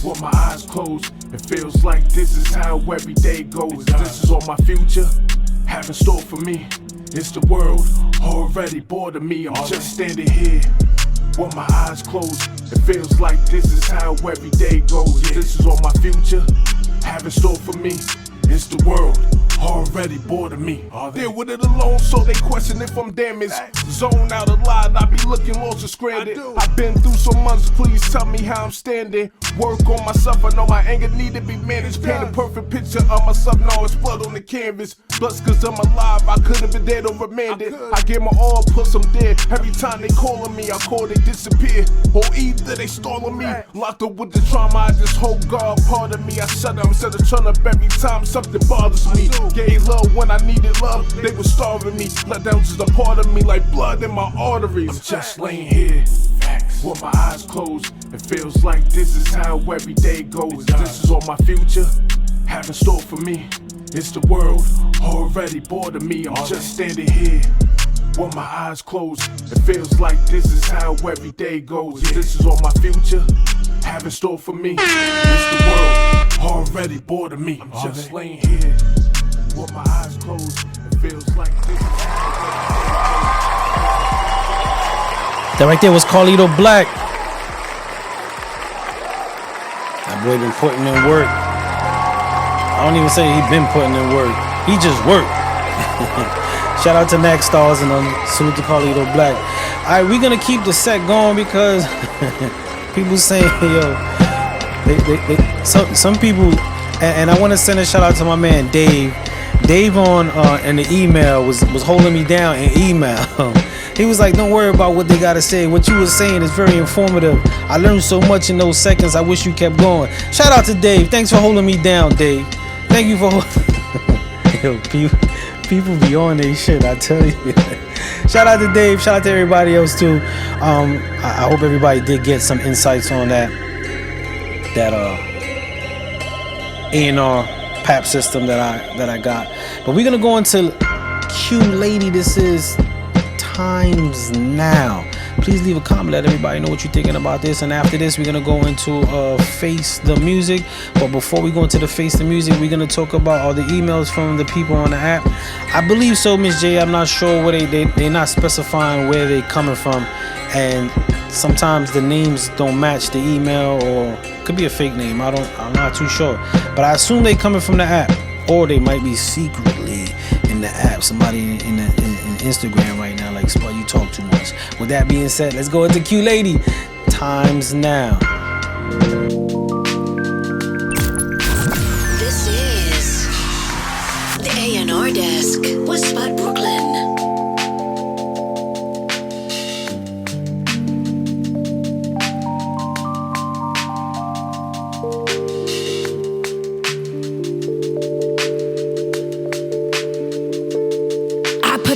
with my eyes closed. It feels like this is how every day goes. This is all my future have in store for me. It's the world already bored of me. I'm just standing here with my eyes closed. It feels like this is how every day goes. This is all my future have in store for me. It's the world already bored of me. Deal with it alone, so they question if I'm damaged. Zone out a lot, I be looking lost and stranded. I've been through so much, please tell me how I'm standing. Work on myself, I know my anger need to be managed. Paint a perfect picture of myself, now it's blood on the canvas. Plus cause I'm alive, I could've been dead or remanded. I gave my all, plus I'm dead. Every time they calling me, I call, they disappear. Or either they stalling me. Locked up with the trauma, I just hold God, pardon me. I shut up instead of turn up every time something bothers me. Gave love when I needed love, they were starving me. Let down just a part of me like blood in my arteries. I'm just laying here, with my eyes closed. It feels like this is how every day goes. This is all my future have in store for me. It's the world already bored of me. I'm just standing here with my eyes closed. It feels like this is how every day goes. This is all my future have in store for me. It's the world already bored of me. I'm just laying here with my eyes closed. It feels like this is That right there was Carlito Black. That boy been putting in work. I don't even say he been putting in work. He just worked. Shout out to Max Stars and salute to Carlito Black. All right, we're gonna keep the set going because people saying, yo, some people, and I want to send a shout out to my man Dave. Dave on in the email was holding me down in email. He was like, don't worry about what they gotta say. What you were saying is very informative. I learned so much in those seconds. I wish you kept going. Shout out to Dave. Thanks for holding me down, Dave. Thank you for yo, people be on their shit, I tell you. Shout out to Dave. Shout out to everybody else too. I hope everybody did get some insights on that A&R PAP system that I got. But we're gonna go into Q Lady. This is Times Now. Please leave a comment. Let everybody know what you're thinking about this. And after this, we're gonna go into Face the Music. But before we go into the Face the Music, we're gonna talk about all the emails from the people on the app. I believe so, Miss J. I'm not sure where they're not specifying where they coming from, and sometimes the names don't match the email, or could be a fake name. I'm not too sure, but I assume they coming from the app, or they might be secretly in the app. Somebody in Instagram right now, like, Spud, you talk too much. With that being said, let's go into Q Lady. Times now. This is the A&R Desk with Spud Brooklyn.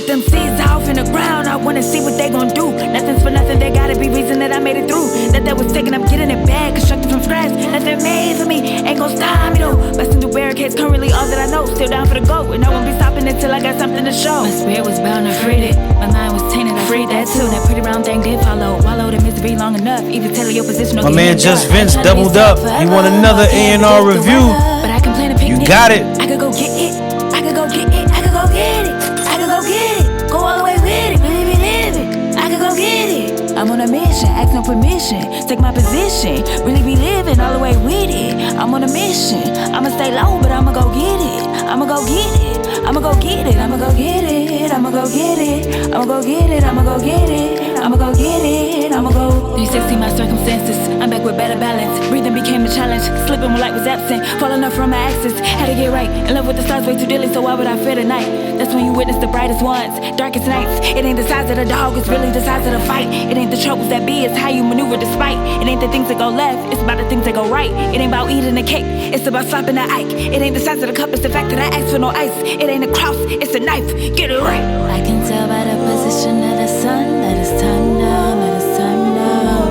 Them seeds off in the ground, I wanna see what they gon' do. Nothing's for nothing, there gotta be reason that I made it through. That was taken, I'm getting it back, constructed from scratch. Nothing made for me, ain't gon' stop me though. Busting through barricades, currently all that I know. Still down for the go, and I won't be stopping until I got something to show. My spirit was bound, I freed it. My mind was tainted, I freed that too. That pretty round thing did follow. Wallowed in misery long enough, even tell your position. My man Just Vince doubled up. He want another A&R review. But I can plan a picnic. You got it. I could go get it. I could go get it. I could go get it. I could go get it. Go all the way with it. Really be living. I could go get it. I'm on a mission. Ask no permission. Take my position. Really be living all the way with it. I'm on a mission. I'ma stay low, but I'ma go get it. I'ma go get it. I'ma go get it. I'ma go get it. I'ma go get it. I'ma go get it. I'ma go get it. I'ma go get it. I'ma go. 360 my circumstances. I'm back with better balance. Breathing became a challenge. Slipping when light was absent. Falling up from my axis. Had to get right. In love with the stars way too dearly, so why would I fear the night? That's when you witness the brightest ones. Darkest nights. It ain't the size of the dog, it's really the size of the fight. It ain't the troubles that be, it's how you maneuver despite. It ain't the things that go left, it's about the things that go right. It ain't about eating a cake, it's about slapping the Ike. It ain't the size of the cup, it's the fact that I asked for no ice. It ain't a cross, it's a knife, get it right. I can tell by the position of the sun that it's time now, that it's time now.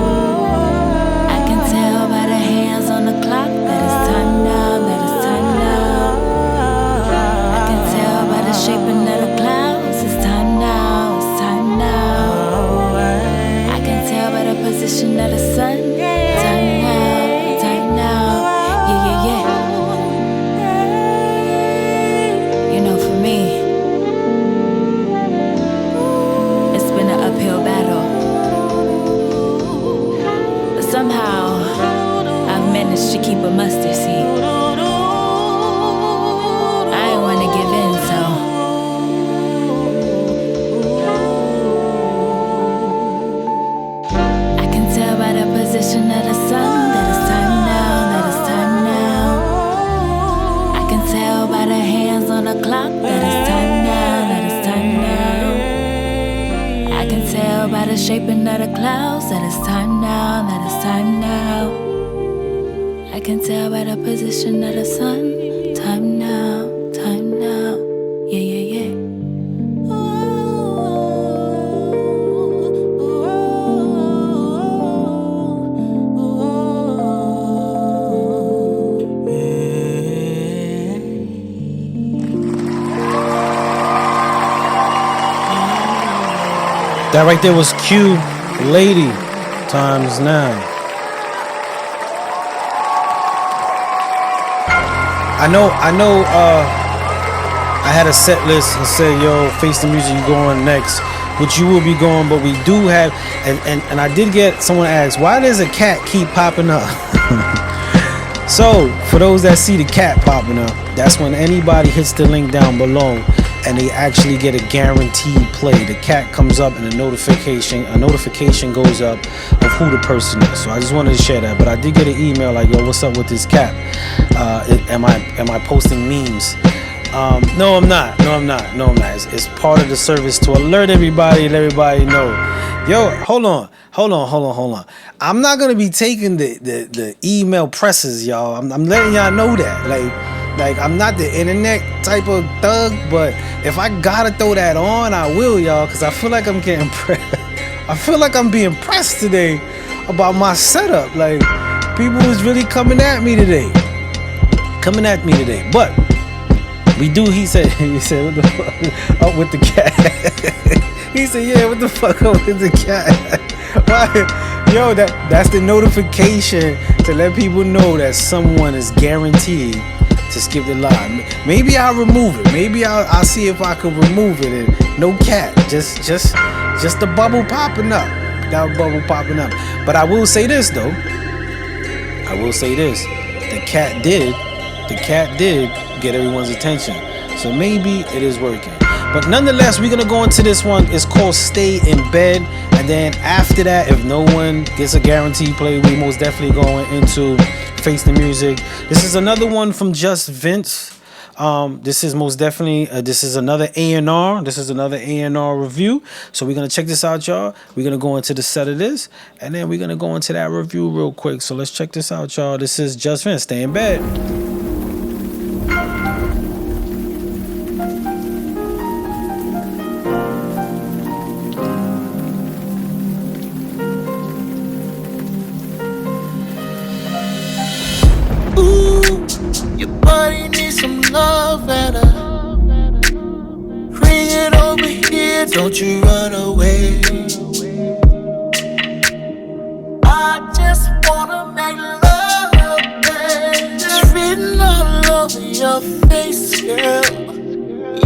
I can tell by the hands on the clock that it's time now, that it's time now. I can tell by the shaping of the clouds, it's time now, it's time now. I can tell by the position of the sun, time now, time now. Yeah, yeah, yeah. You know, for me, it's been an uphill battle, but somehow I've managed to keep a mustard seed. I ain't wanna give in, so I can tell by the position of the sun that it's time now, that it's time now. I can tell by the hands on the clock that it's time now, that it's time now. I can tell by the shaping of the clouds that it's time now, that it's time now. I can tell by the position of the sun, time now, time now. Yeah, yeah, yeah. That right there was Q Lady. Times now. I know I had a set list and said, yo, Face the Music, you going next, which you will be going, but we do have, and I did get someone asked, why does a cat keep popping up? So, for those that see the cat popping up, that's when anybody hits the link down below and they actually get a guaranteed play. The cat comes up and a notification goes up of who the person is. So I just wanted to share that. But I did get an email like, yo, what's up with this cat? Am I posting memes? No, I'm not. It's part of the service to alert everybody and let everybody know. Yo, hold on. I'm not gonna be taking the email presses, y'all. I'm letting y'all know that. Like I'm not the internet type of thug, but if I gotta throw that on, I will, y'all, because I feel like I'm getting I feel like I'm being pressed today about my setup. Like people was really coming at me today. But we do, he said, what the fuck up with the cat? He said, yeah, what the fuck up with the cat? What? Yo, that's the notification to let people know that someone is guaranteed to skip the line. Maybe I'll remove it. Maybe I'll see if I can remove it. And no cat, just the bubble popping up. That bubble popping up. But I will say this though. I will say this. The cat did get everyone's attention. So maybe it is working. But nonetheless, we're gonna go into this one. It's called Stay in Bed. And then after that, if no one gets a guaranteed play, we most definitely going into Face the Music. This is another one from Just Vince. This is most definitely this is another A&R. This is another A&R review. So we're gonna check this out, y'all. We're gonna go into the set of this, and then we're gonna go into that review real quick. So let's check this out, y'all. This is Just Vince. Stay in bed. Your body needs some love and bring it over here, don't you run away. I just wanna make love, baby. It's written all over your face, girl.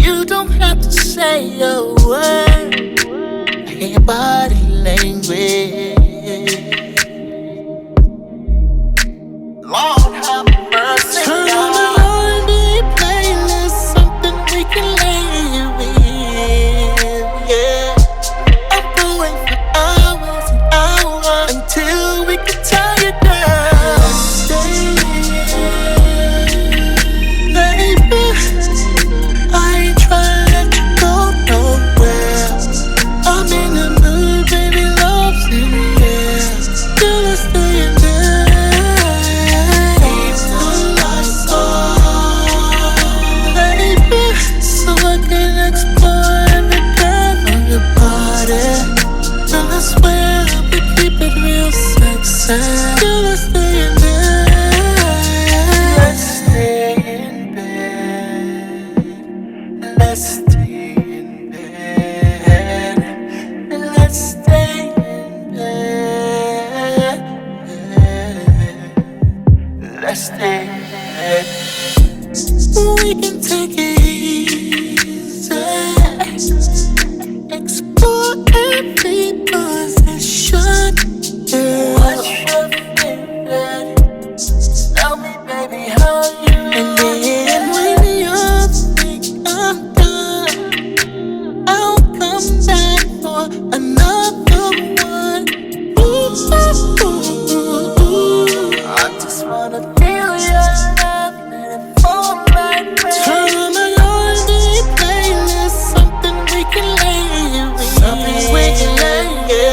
You don't have to say a word. I hear your body language. Lord have mercy. Turn on the R&B playlist, something we can live with. Yeah, I'm going for hours and hours until we get tired, girl. Stay, baby. I ain't trying to let you go nowhere. I'm in the mood, baby, love's in the air. Still I stay in there. Still I stay in bed. Let's stay in bed. Let's stay in bed. Let's stay in bed. Let's stay in bed. We can take it easy. Explore every position. What's your favorite? Tell me, baby, how you and then when you think I'm done, I'll come back for another one. Ooh, I just wanna feel your love, let it fall like rain. Turn on my R&B playlist, something we can lay with. Something we can lay, yeah.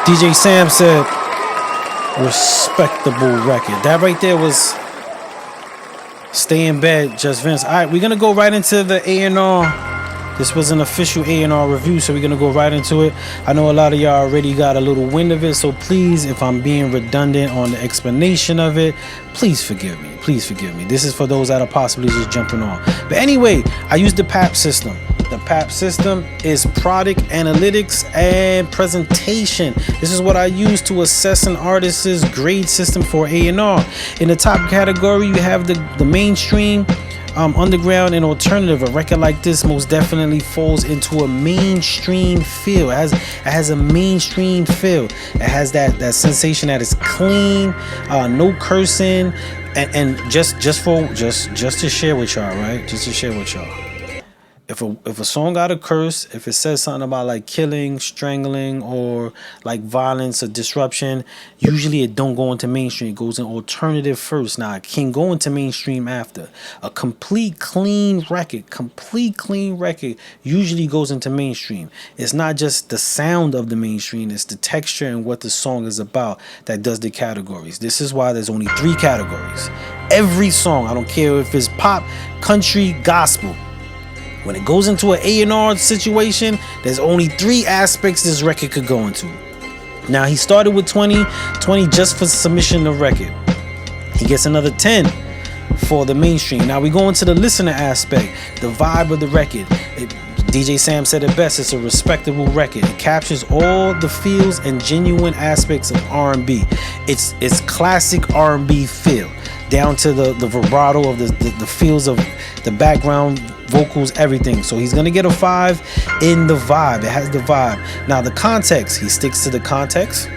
DJ Sam said, respectable record. That right there was Stay in Bed, Just Vince. All right, we're gonna go right into the A&R. This was an official A&R review, so we're gonna go right into it. I know a lot of y'all already got a little wind of it, so please, if I'm being redundant on the explanation of it, please forgive me. Please forgive me. This is for those that are possibly just jumping on. But anyway, I use the PAP system. The PAP system is product analytics and presentation. This is what I use to assess an artist's grade system for A&R. In the top category, you have the mainstream, underground, and alternative. A record like this most definitely falls into a mainstream feel. It has a mainstream feel. It has that sensation that is clean, no cursing, and just to share with y'all, right? Just to share with y'all. If a song got a curse, if it says something about like killing, strangling, or like violence or disruption, usually it don't go into mainstream. It goes in alternative first. Now it can go into mainstream after. A complete clean record usually goes into mainstream. It's not just the sound of the mainstream, it's the texture and what the song is about that does the categories. This is why there's only 3 categories. Every song, I don't care if it's pop, country, gospel, when it goes into an A&R situation, there's only 3 aspects this record could go into. Now, he started with 20 just for submission of record. He gets another 10 for the mainstream. Now, we go into the listener aspect, the vibe of the record. DJ Sam said it best, it's a respectable record. It captures all the feels and genuine aspects of R&B. It's classic R&B feel, down to the vibrato of the feels of the background vocals, everything. So he's gonna get a 5 in the vibe. It has the vibe. Now the context, he sticks to the context.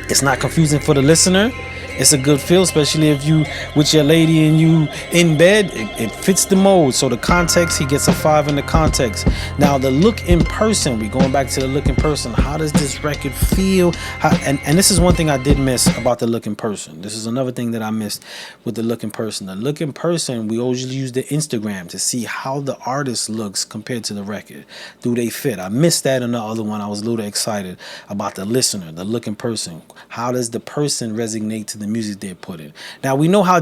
It's not confusing for the listener. It's a good feel, especially if you with your lady and you in bed. It fits the mode. So the context, he gets a 5 in the context. Now the look in person, we're going back to the look in person. How does this record feel? And this is one thing I did miss about the look in person. This is another thing that I missed with the look in person. The look in person, we always use the Instagram to see how the artist looks compared to the record. Do they fit? I missed that in the other one. I was a little excited about the listener, the look in person. How does the person resonate to the music they're putting? Now we know how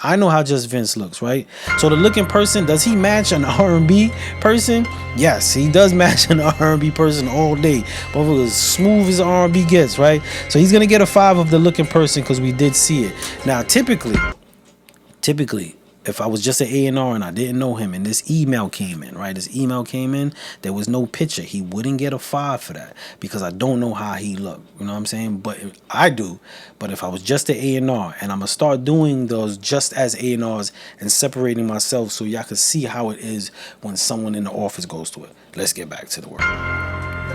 I know how Just Vince looks, right? So the look in person, does he match an R&B person? Yes, he does match an R&B person all day. But it was smooth as R&B gets, right? So he's gonna get a 5 of the look in person because we did see it. Now typically, if I was just an A&R and I didn't know him and this email came in, right? This email came in, there was no picture. He wouldn't get a 5 for that because I don't know how he looked. You know what I'm saying? But I do. But if I was just an A&R, and I'm going to start doing those just as A&Rs and separating myself so y'all can see how it is when someone in the office goes to it. Let's get back to the work.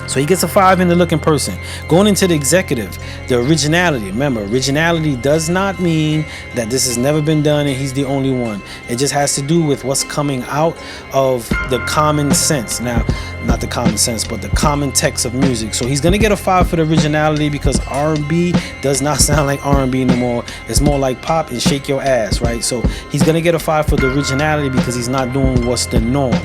So he gets a 5 in the look in person. Going into the executive, the originality. Remember, originality does not mean that this has never been done and he's the only one. It just has to do with what's coming out of the common sense. Now, not the common sense, but the common text of music. So he's gonna get a 5 for the originality because R&B does not sound like R&B anymore. It's more like pop and shake your ass, right? So he's gonna get a 5 for the originality because he's not doing what's the norm.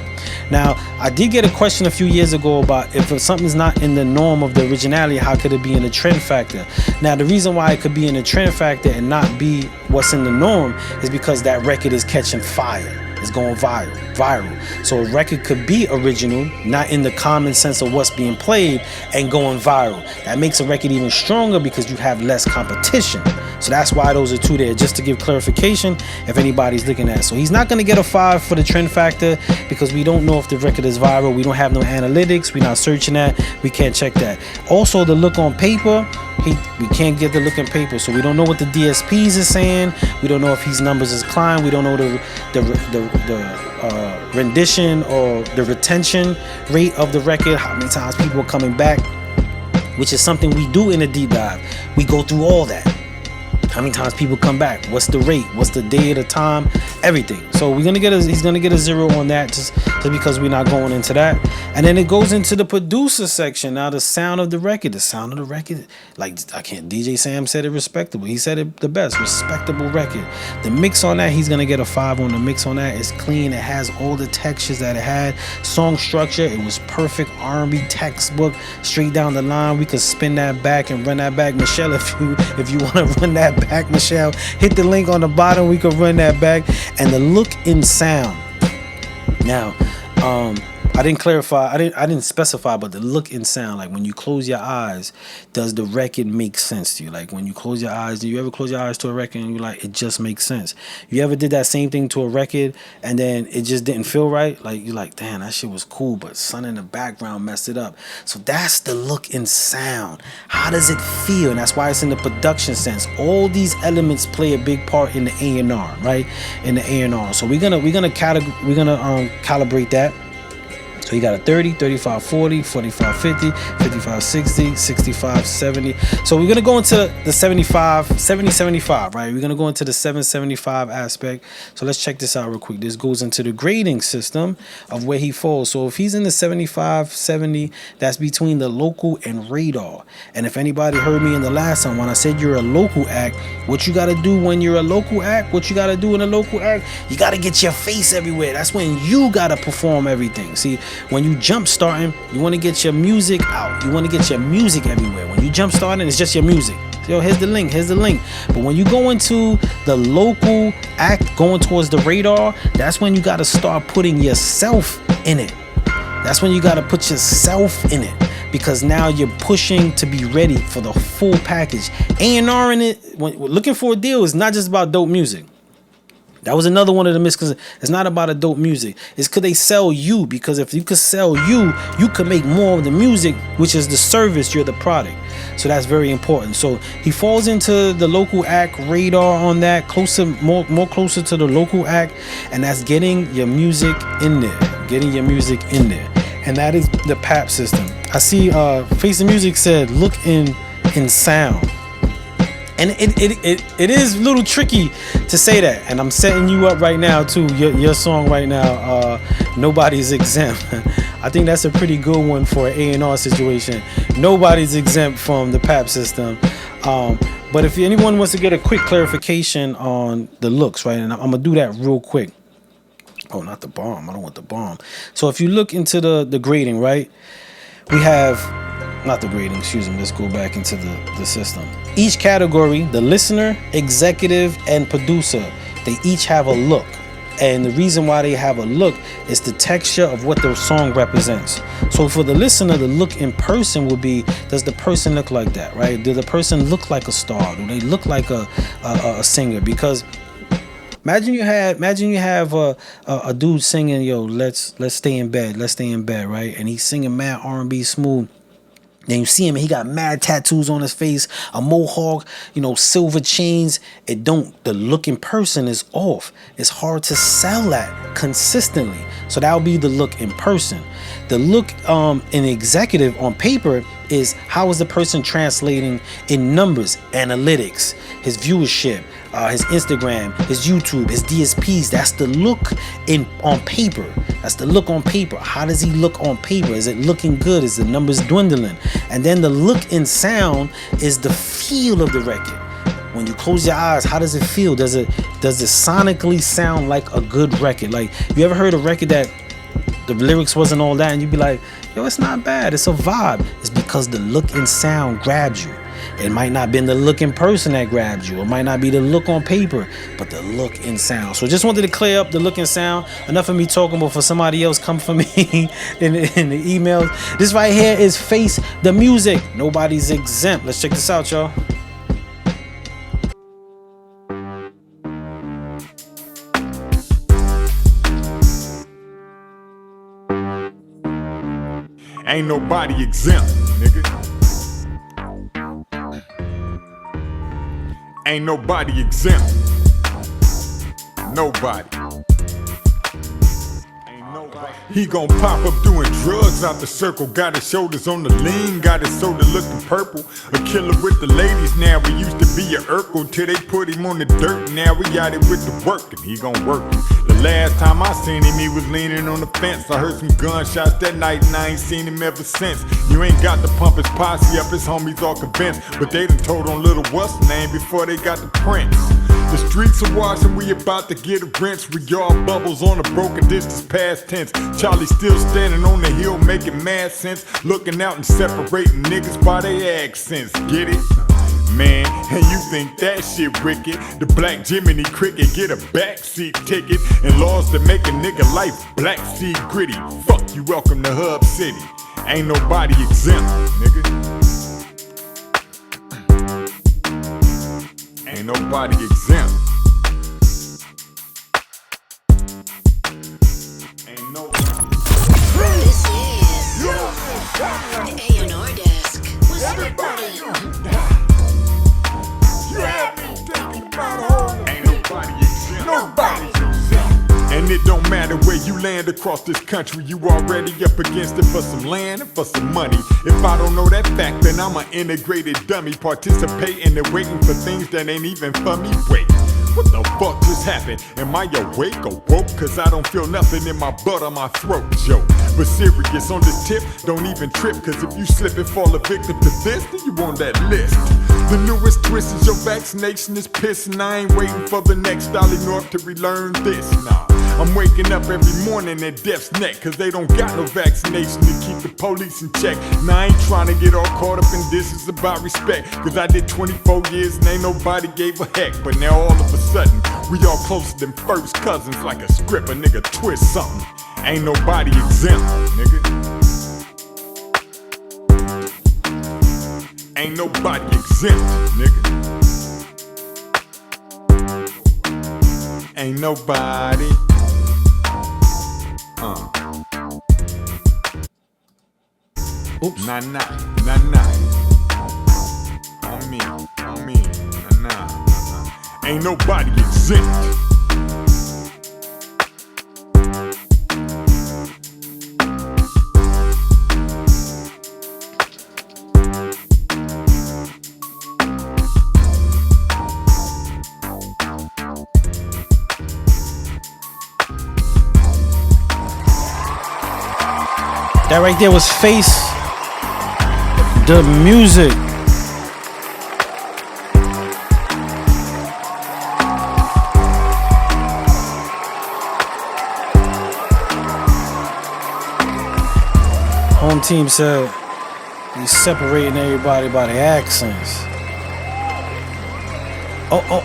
Now, I did get a question a few years ago about if something's not in the norm of the originality, how could it be in the trend factor? Now, the reason why it could be in the trend factor and not be what's in the norm is because that record is catching fire. It's going viral. So a record could be original, not in the common sense of what's being played, and going viral. That makes a record even stronger because you have less competition. So that's why those are 2 there, just to give clarification if anybody's looking at it. So he's not going to get a 5 for the trend factor because we don't know if the record is viral. We don't have no analytics. We're not searching that. We can't check that. Also, the look on paper, we can't get the look in paper, so we don't know what the DSPs is saying. We don't know if his numbers is climbing. We don't know the rendition or the retention rate of the record, how many times people are coming back, which is something we do in a deep dive. We go through all that. How many times people come back? What's the rate? What's the day of the time? Everything. So he's gonna get a 0 on that, just just because we're not going into that. And then it goes into the producer section. Now the sound of the record, like DJ Sam said it respectable. He said it the best, respectable record. The mix on that, he's gonna get a 5 on the mix on that. It's clean. It has all the textures that it had. Song structure, it was perfect. R&B textbook, straight down the line. We could spin that back and run that back. Michelle, if you want to run that back, Michelle, hit the link on the bottom. We could run that back. And the look and sound. Now, I didn't clarify. I didn't specify, but the look and sound. Like when you close your eyes, does the record make sense to you? Like when you close your eyes, do you ever close your eyes to a record and you're like, it just makes sense? You ever did that same thing to a record and then it just didn't feel right? Like you're like, damn, that shit was cool, but something in the background messed it up. So that's the look and sound. How does it feel? And that's why it's in the production sense. All these elements play a big part in the A&R, right? In the A&R. So we're gonna calibrate that. So you got a 30, 35, 40, 45, 50, 55, 60, 65, 70. So we're going to go into the 75, 70, 75, right? We're going to go into the 775 aspect. So let's check this out real quick. This goes into the grading system of where he falls. So if he's in the 75, 70, that's between the local and radar. And if anybody heard me in the last time when I said you're a local act, what you got to do when you're a local act, what you got to do in a local act, you got to get your face everywhere. That's when you got to perform everything. See, when you jump starting, you want to get your music out. You want to get your music everywhere. When you jump starting, it's just your music. So, yo, here's the link. But when you go into the local act, going towards the radar, that's when you got to start putting yourself in it. That's when you got to put yourself in it. Because now you're pushing to be ready for the full package. A&R in it, when looking for a deal is not just about dope music. That was another one of the misconceptions. It's not about a dope music. It's could they sell you? Because if you could sell you, you could make more of the music, which is the service, you're the product. So that's very important. So he falls into the local act radar on that, more closer to the local act, and that's getting your music in there. And that is the PAP system. I see Face of Music said look in sound. And it is a little tricky to say that. And I'm setting you up right now too. Your song right now, Nobody's Exempt. I think that's a pretty good one for an A&R situation. Nobody's exempt from the PAP system. But if anyone wants to get a quick clarification on the looks, right? And I'm going to do that real quick. Oh, not the bomb. I don't want the bomb. So if you look into the grading, right? We have... Not the grading, excuse me. Let's go back into the system. Each category, the listener, executive, and producer, they each have a look. And the reason why they have a look is the texture of what the song represents. So for the listener, the look in person would be, does the person look like that, right? Does the person look like a star? Do they look like a singer? Because imagine you have a dude singing, yo, let's stay in bed, right? And he's singing mad R&B smooth. Then you see him, he got mad tattoos on his face, a mohawk, silver chains. The look in person is off. It's hard to sell that consistently. So that'll be the look in person. The look in the executive on paper is how is the person translating in numbers, analytics, his viewership, his Instagram, his YouTube, his DSPs. That's the look on paper. That's the look on paper. How does he look on paper? Is it looking good? Is the numbers dwindling? And then the look in sound is the feel of the record. When you close your eyes, how does it feel? Does it sonically sound like a good record? Like, you ever heard a record that the lyrics wasn't all that and you'd be like, yo, it's not bad, it's a vibe? It's because the look and sound grabs you. It might not be the look in person that grabs you. It might not be the look on paper, but the look and sound. So just wanted to clear up the look and sound. Enough of me talking, but for somebody else come for me in the emails. This right here is Face the Music. Nobody's exempt. Let's check this out, y'all. Ain't nobody exempt, nigga. Ain't nobody exempt. Nobody. Ain't nobody. He gon' pop up doing drugs out the circle. Got his shoulders on the lean, got his soda looking purple. A killer with the ladies now. He used to be a Urkel till they put him on the dirt. Now we got it with the work and he gon' work it. The last time I seen him, he was leaning on the fence. I heard some gunshots that night and I ain't seen him ever since. You ain't got to pump his posse up, his homies all convinced. But they done told on little what's name before they got the prints. The streets are washing, we about to get a rinse. We all bubbles on a broken distance past tense. Charlie still standing on the hill making mad sense. Looking out and separating niggas by their accents. Get it? Man, and you think that shit wicked? The black Jiminy Cricket get a backseat ticket. And laws that make a nigga life black seed gritty. Fuck you, welcome to Hub City. Ain't nobody exempt, nigga. Ain't nobody exempt. Ain't nobody. This is the A&R desk. What's happening? You have me thinking about home. Ain't nobody exempt. Nobody's exempt. And it don't matter where you land across this country, you already up against it for some land and for some money. If I don't know that fact, then I'm an integrated dummy, participating and waiting for things that ain't even for me. Wait, what the fuck just happened? Am I awake or woke? Cause I don't feel nothing in my butt or my throat, joke. But serious on this tip, don't even trip. Cause if you slip and fall a victim to this, then you on that list. The newest twist is your vaccination is piss. And I ain't waiting for the next Dolly North to relearn this, nah. I'm waking up every morning at death's neck. Cause they don't got no vaccination to keep the police in check. Now I ain't trying to get all caught up in this, it's about respect. Cause I did 24 years and ain't nobody gave a heck. But now all of a sudden, we all closer than first cousins. Like a script, a nigga twist something. Ain't nobody exempt, nigga. Ain't nobody exempt, nigga. Ain't nobody. Oops. Nah. On me, nah. Ain't nobody exempt. That right there was Face the Music. Home team said he's separating everybody by their accents.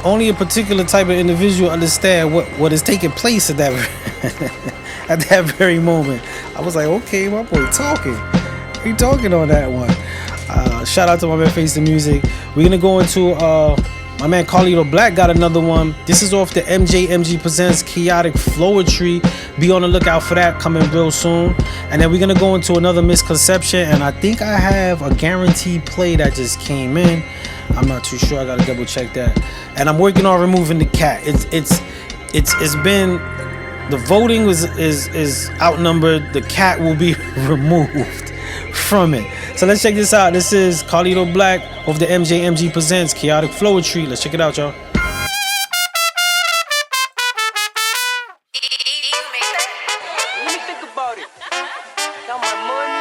Only a particular type of individual understand what is taking place at that at that very moment. I was like, okay, my boy talking. He talking on that one. Shout out to my man Face the Music. We're gonna go into my man Carlito Black got another one. This is off the MG Presents Chaotic Flowetry. Be on the lookout for that coming real soon. And then we're gonna go into another Misconception. And I think I have a guaranteed play that just came in. I'm not too sure. I gotta double check that. And I'm working on removing the cat. It's been. The voting is outnumbered. The cat will be removed from it. So let's check this out. This is Carlito Black of the MG Presents Chaotic Flowetry. Let's check it out, y'all. Let me think about it. Got my money.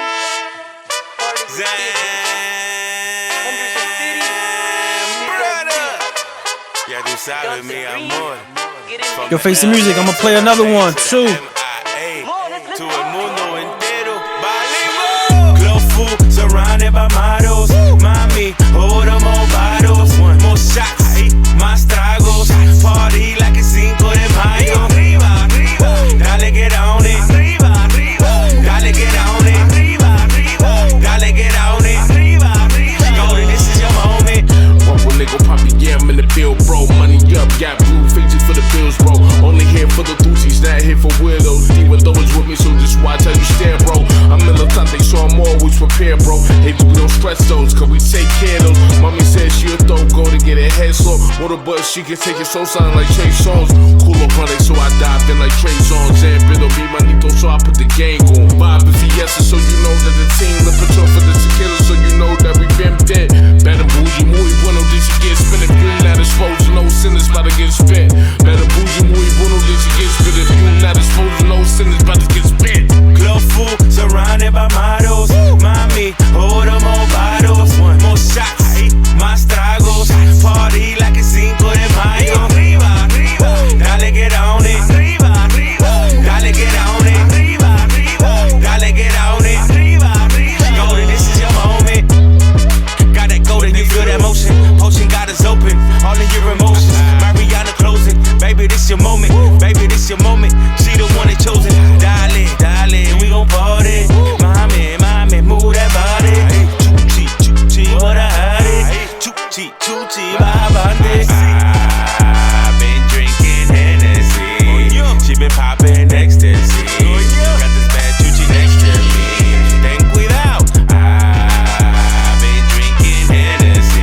Ya tú sabes, mi amor. Yo, Face the Music, I'm gonna play another one too. To el mundo entero, valimos. Club full, surrounded by models. Mami, order more bottles, more shots, más tragos. Party like it's 5 de mayo. Arriba, arriba, dale get on it. Arriba, arriba, dale get on it. Arriba, arriba, dale get on it. Arriba, arriba, go, this is your moment. One will nigga pop it, yeah, I'm in the field, bro. Money up, got blue faces for the bills, bro. Only here for the doozies, not here for weirdos. Even though it's with me, so just watch how you stand, bro. I'm in the top, so I'm always prepared, bro. Hey, we don't stress those, cause we take care of those. Mommy said she'll throw go to get her head slow. Water but she can take it so sound like Trey songs. Cool up running, so I dive in like Trey songs. And Bill be manito, so I I put the gang on. Vibe and fiesta, so you know that the team lippin' for the tequila, so you know that we been dead. Better bougie, muy bueno, then she get spent. If you not exposed, no sinners about to get spent. Better bougie, muy bueno, then she get spent. If you not exposed, no sinners about to get spent. Club full, surrounded by models. Mami, order more bottles, more shots, más tragos. Party like it's Cinco de Mayo. Arriba, arriba, dale get on it. Arriba, arriba, dale get on it. Arriba, arriba, dale get on it. Arriba, arriba, golden, this is your moment. Got that golden, you feel that motion. Potion got us open, all in your emotions. Mariana closing, baby, this your moment. Baby, this your moment. She the one that chosen. Dale, dale, we gon' party. Mami, mami, move that body. Chuchi, what a hottie. Chuchi, babande. I've been drinking Hennessy. She been popping ecstasy. Got this bad chuchi next to me. Ten cuidado. I've been drinking Hennessy.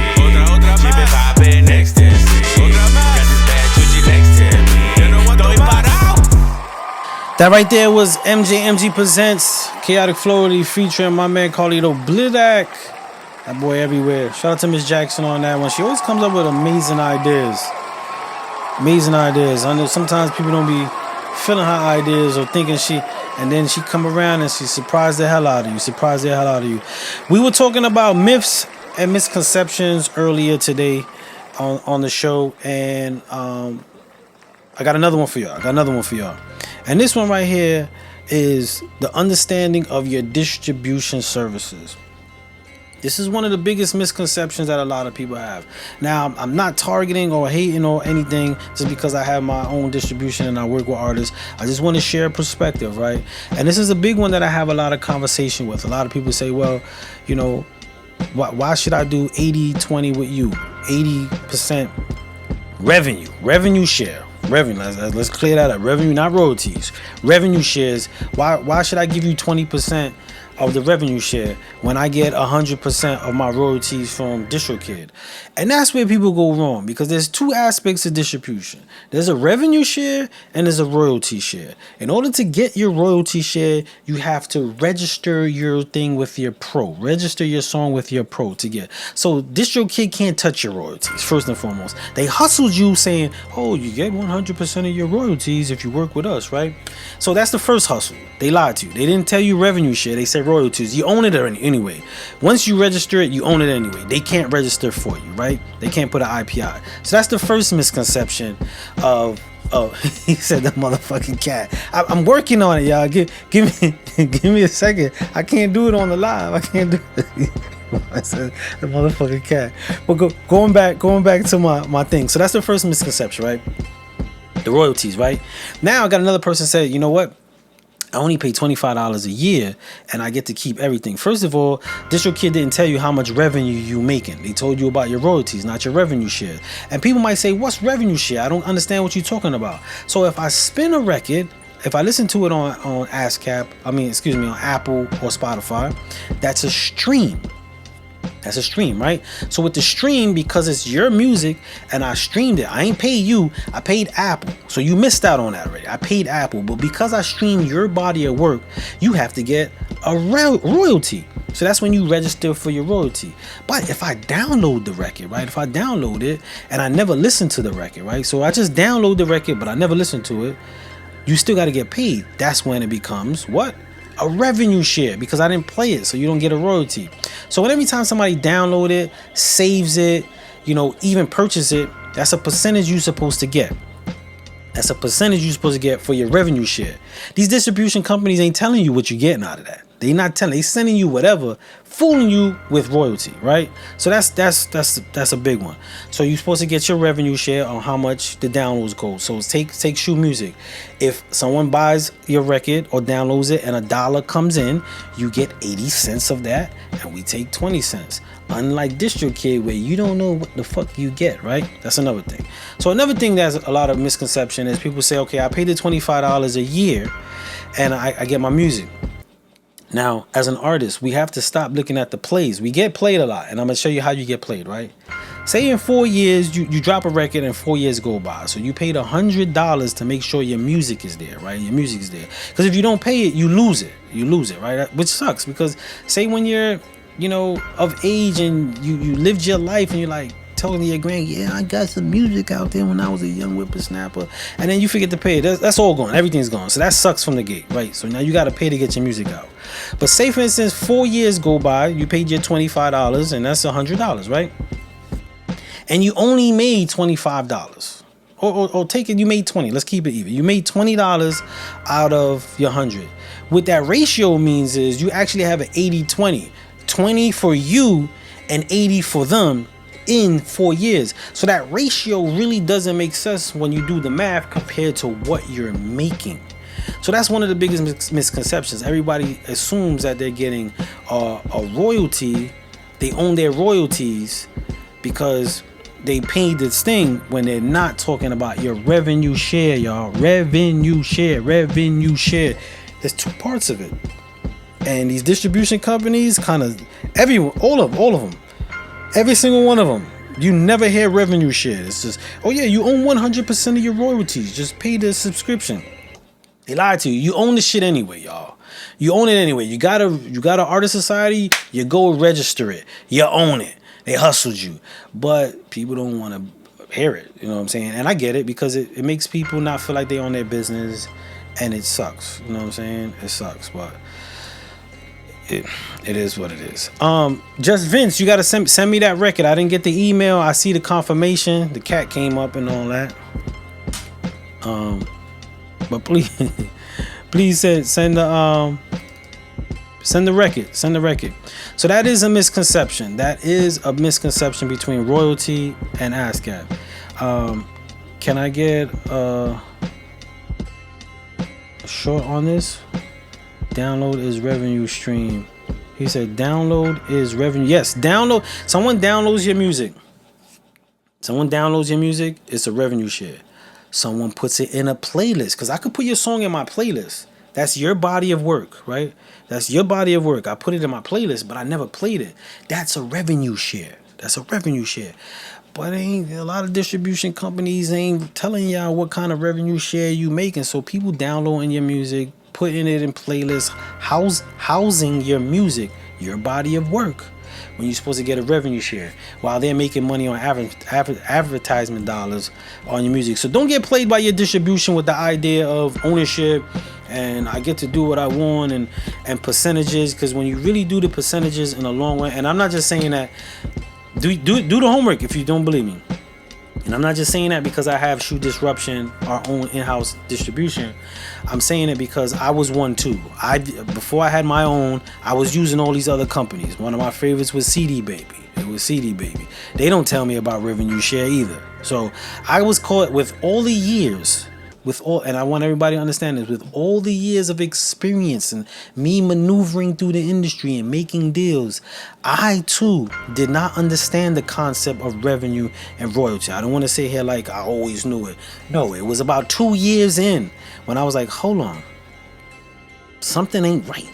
She been popping ecstasy. Got this bad chuchi next to me. Estoy parado. That right there was MJ Presents Chaotic Florida featuring my man Carlito Blidak. That boy everywhere. Shout out to Miss Jackson on that one. She always comes up with amazing ideas. Amazing ideas. I know sometimes people don't be feeling her ideas or thinking and then she come around and she surprised the hell out of you. We were talking about myths and misconceptions earlier today on the show, and I got another one for y'all. And this one right here is the understanding of your distribution services. This is one of the biggest misconceptions that a lot of people have. Now, I'm not targeting or hating or anything just because I have my own distribution and I work with artists. I just want to share a perspective, right? And this is a big one that I have a lot of conversation with. A lot of people say, well, you know, why should I do 80-20 with you? 80% revenue share. Revenue, let's clear that up. Revenue, not royalties. Revenue shares. Why should I give you 20% of the revenue share when I get 100% of my royalties from DistroKid? And that's where people go wrong, because there's two aspects of distribution. There's a revenue share and there's a royalty share. In order to get your royalty share, you have to register your thing with your pro. Register your song with your pro to get. So DistroKid can't touch your royalties, first and foremost. They hustled you saying, oh, you get 100% of your royalties if you work with us, right? So that's the first hustle. They lied to you. They didn't tell you revenue share. They said royalties. You own it anyway. Once you register it, you own it anyway. They can't register for you, right? They can't put an IPI. So that's the first misconception of he said the motherfucking cat. I'm working on it, y'all. Give me a second. I can't do it on the live. I can't do it. I said the motherfucking cat. But going back to my thing. So that's the first misconception, right? The royalties, right? Now I got another person said, you know what? I only pay $25 a year and I get to keep everything. First of all, DistroKid didn't tell you how much revenue you making. They told you about your royalties, not your revenue share. And people might say, what's revenue share? I don't understand what you're talking about. So if I spin a record, if I listen to it on on Apple or Spotify, that's a stream. That's a stream, right? So with the stream, because it's your music and I streamed it, I ain't paid you, I paid Apple. So you missed out on that already. I paid Apple, but because I streamed your body of work, you have to get a royalty. So that's when you register for your royalty. But if I download the record, right? If I download it and I never listen to the record, right? So I just download the record, but I never listen to it, you still got to get paid. That's when it becomes what? A revenue share, because I didn't play it, so you don't get a royalty. So every time somebody download it, saves it, even purchase it, that's a percentage you're supposed to get. That's a percentage you're supposed to get for your revenue share. These distribution companies ain't telling you what you're getting out of that. They not telling. They sending you whatever, fooling you with royalty, right? So that's a big one. So you're supposed to get your revenue share on how much the downloads go. So take Shoe Music. If someone buys your record or downloads it and $1 comes in, you get 80 cents of that, and we take 20 cents. Unlike DistroKid, where you don't know what the fuck you get, right? That's another thing. So another thing that's a lot of misconception is people say, okay, I paid the $25 a year and I get my music. Now, as an artist, we have to stop looking at the plays. We get played a lot, and I'm going to show you how you get played, right? Say in 4 years you drop a record and 4 years go by, so you paid $100 to make sure your music is there, right? Your music is there, because if you don't pay it, you lose it, right? Which sucks, because say when you're, you know, of age and you lived your life and you're like telling your grand, yeah, I got some music out there when I was a young whippersnapper, and then you forget to pay it. That's all gone. Everything's gone. So that sucks from the gate, right? So now you got to pay to get your music out. But say for instance 4 years go by, you paid your $25, and that's $100, right? And you only made $25, or take it, you made 20. Let's keep it even. You made $20 out of your 100. What that ratio means is you actually have an 80-20, 20 for you and 80 for them in 4 years. So that ratio really doesn't make sense when you do the math compared to what you're making. So that's one of the biggest misconceptions. Everybody assumes that they're getting a royalty. They own their royalties because they paid this thing, when they're not talking about your revenue share, y'all. Revenue share. There's two parts of it. And these distribution companies, kind of everyone, all of them, every single one of them, you never hear revenue share. It's just, oh yeah, you own 100% of your royalties. Just pay the subscription. They lied to you. You own the shit anyway, y'all. You own it anyway. You got an artist society, you go register it. You own it. They hustled you. But people don't want to hear it. You know what I'm saying? And I get it, because it makes people not feel like they own their business, and it sucks. You know what I'm saying? It sucks, but it is what it is. Just Vince, you gotta send me that record. I didn't get the email. I see the confirmation. The cat came up and all that. But please send the record. Send the record. So that is a misconception. That is a misconception between royalty and ASCAP. Can I get a short on this? Download is revenue stream. He said download is revenue. Yes, download. Someone downloads your music. It's a revenue share. Someone puts it in a playlist, because I could put your song in my playlist. That's your body of work, right? That's your body of work. I put it in my playlist, but I never played it. That's a revenue share. But ain't a lot of distribution companies ain't telling y'all what kind of revenue share you making. So people downloading your music, putting it in playlists, housing your music, your body of work, when you're supposed to get a revenue share, while they're making money on advertisement dollars on your music. So don't get played by your distribution with the idea of ownership and I get to do what I want and percentages, because when you really do the percentages in a long run, and I'm not just saying that, do the homework if you don't believe me. And I'm not just saying that because I have Shoe Disruption, our own in-house distribution. I'm saying it because I was one too. Before I had my own, I was using all these other companies. One of my favorites was CD Baby. They don't tell me about revenue share either. So I was caught with all the years, and I want everybody to understand this, with all the years of experience and me maneuvering through the industry and making deals, I too did not understand the concept of revenue and royalty. I don't want to say here like I always knew it. No, it was about 2 years in when I was like, hold on, something ain't right,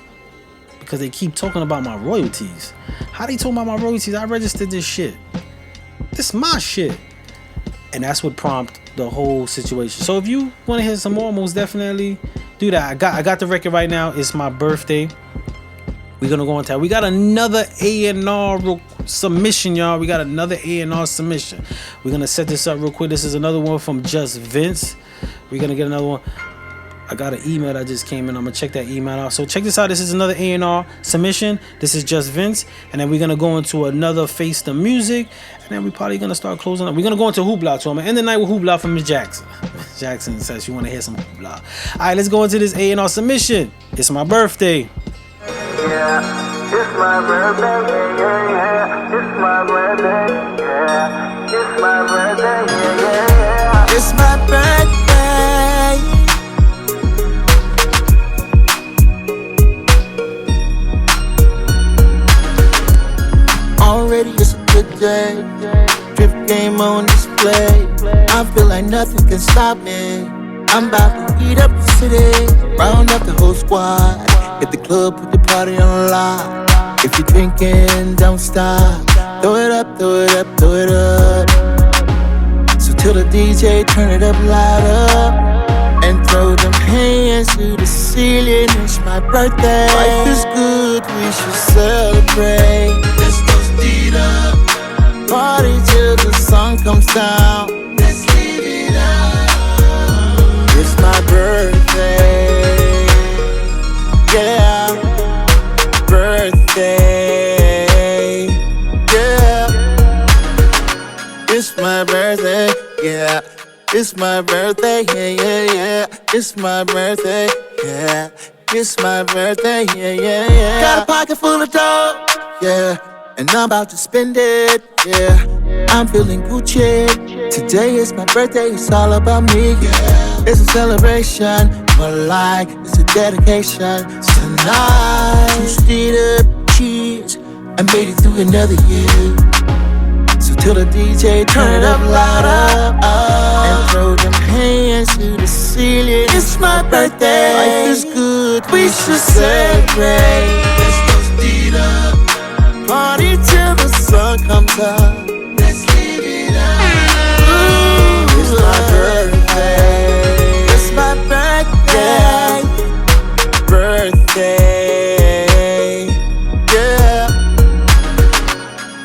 because they keep talking about my royalties. How they talking about my royalties? I registered this shit. This is my shit. And that's what prompted the whole situation. So if you want to hear some more, most definitely do that. I got the record right now. It's my birthday. We're gonna go on tap. We got another A&R submission, y'all. We got another A&R submission. We're gonna set this up real quick. This is another one from Just Vince. We're gonna get another one. I got an email that just came in. I'm gonna check that email out. So check this out. This is another A&R submission. This is Just Vince, and then we're gonna go into another Face the Music, and then we're probably gonna start closing up. We're gonna go into Hoopla, so I'm gonna end the night with Hoopla from Miss Jackson. Miss Jackson says she wanna hear some Hoopla. All right, let's go into this A&R submission. It's my birthday. Yeah, it's my birthday. Yeah. It's my birthday. Yeah, it's my birthday. Yeah. It's my birthday. Already it's a good day. Drift game on display. I feel like nothing can stop me. I'm about to eat up the city, round up the whole squad. Hit the club, put the party on lock. If you're drinking, don't stop. Throw it up, throw it up, throw it up. So till the DJ turn it up louder and throw them hands to the ceiling. It's my birthday. Life is good, we should celebrate. Let's toast it up. Party till the sun comes down. Let's live it up. It's my birthday. Yeah, birthday. Yeah, it's my birthday. Yeah, it's my birthday. Yeah, yeah, yeah. It's my birthday. Yeah, it's my birthday. Yeah, yeah, yeah. Got a pocket full of dough. Yeah, and I'm about to spend it. Yeah, I'm feeling Gucci. Today is my birthday. It's all about me. Yeah, it's a celebration. But like, it's a dedication. Tonight, toasted up, cheers. I made it through another year. So till the DJ turn it up louder and throw them hands to the ceiling. It's my birthday. Life is good. We should celebrate. Let's toast it up. Party till the sun comes up. Let's live it up. Ooh, it's my birthday. It's my birthday. Birthday. Yeah.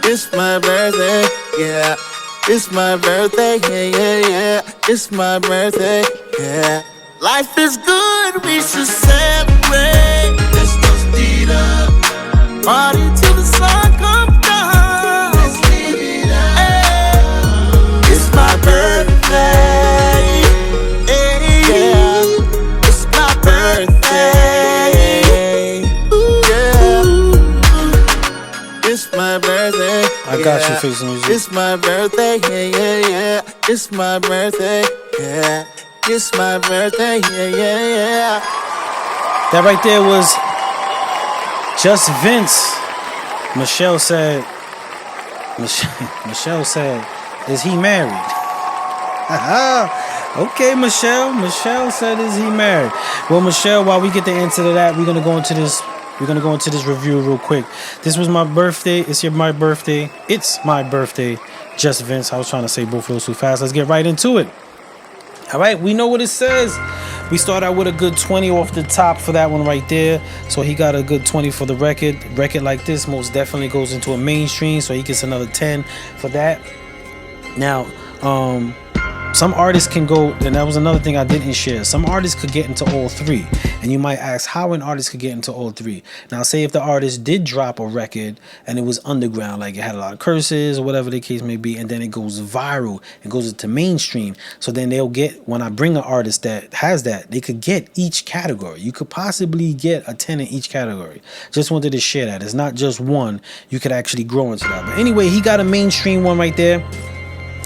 It's my birthday. Yeah. It's my birthday. Yeah, yeah, yeah. It's my birthday. Yeah. Life is good. We should celebrate. Let's toast it up. Party till the sun comes down. Let's live it up. Hey. It's my birthday. Hey. Yeah. It's my birthday. Ooh. Yeah. It's my birthday. I got you, Face the Music. It's my birthday. Yeah, yeah, yeah. It's my birthday. Yeah. It's my birthday. Yeah, yeah, yeah. That right there was Just Vince. Michelle said, is he married? Okay, Michelle. Michelle said, is he married? Well, Michelle, while we get the answer to that, we're gonna go into this review real quick. This was my birthday. It's my birthday. It's my birthday. Just Vince. I was trying to say both of those too fast. Let's get right into it. All right, we know what it says. We start out with a good 20 off the top for that one right there. So he got a good 20 for the record. Record like this most definitely goes into a mainstream, so he gets another 10 for that. Now, some artists can go, and that was another thing I didn't share. Some artists could get into all three. And you might ask how an artist could get into all three. Now, say if the artist did drop a record and it was underground, like it had a lot of curses or whatever the case may be, and then it goes viral and goes into mainstream. So then they'll get, when I bring an artist that has that, they could get each category. You could possibly get a 10 in each category. Just wanted to share that. It's not just one. You could actually grow into that. But anyway, he got a mainstream one right there.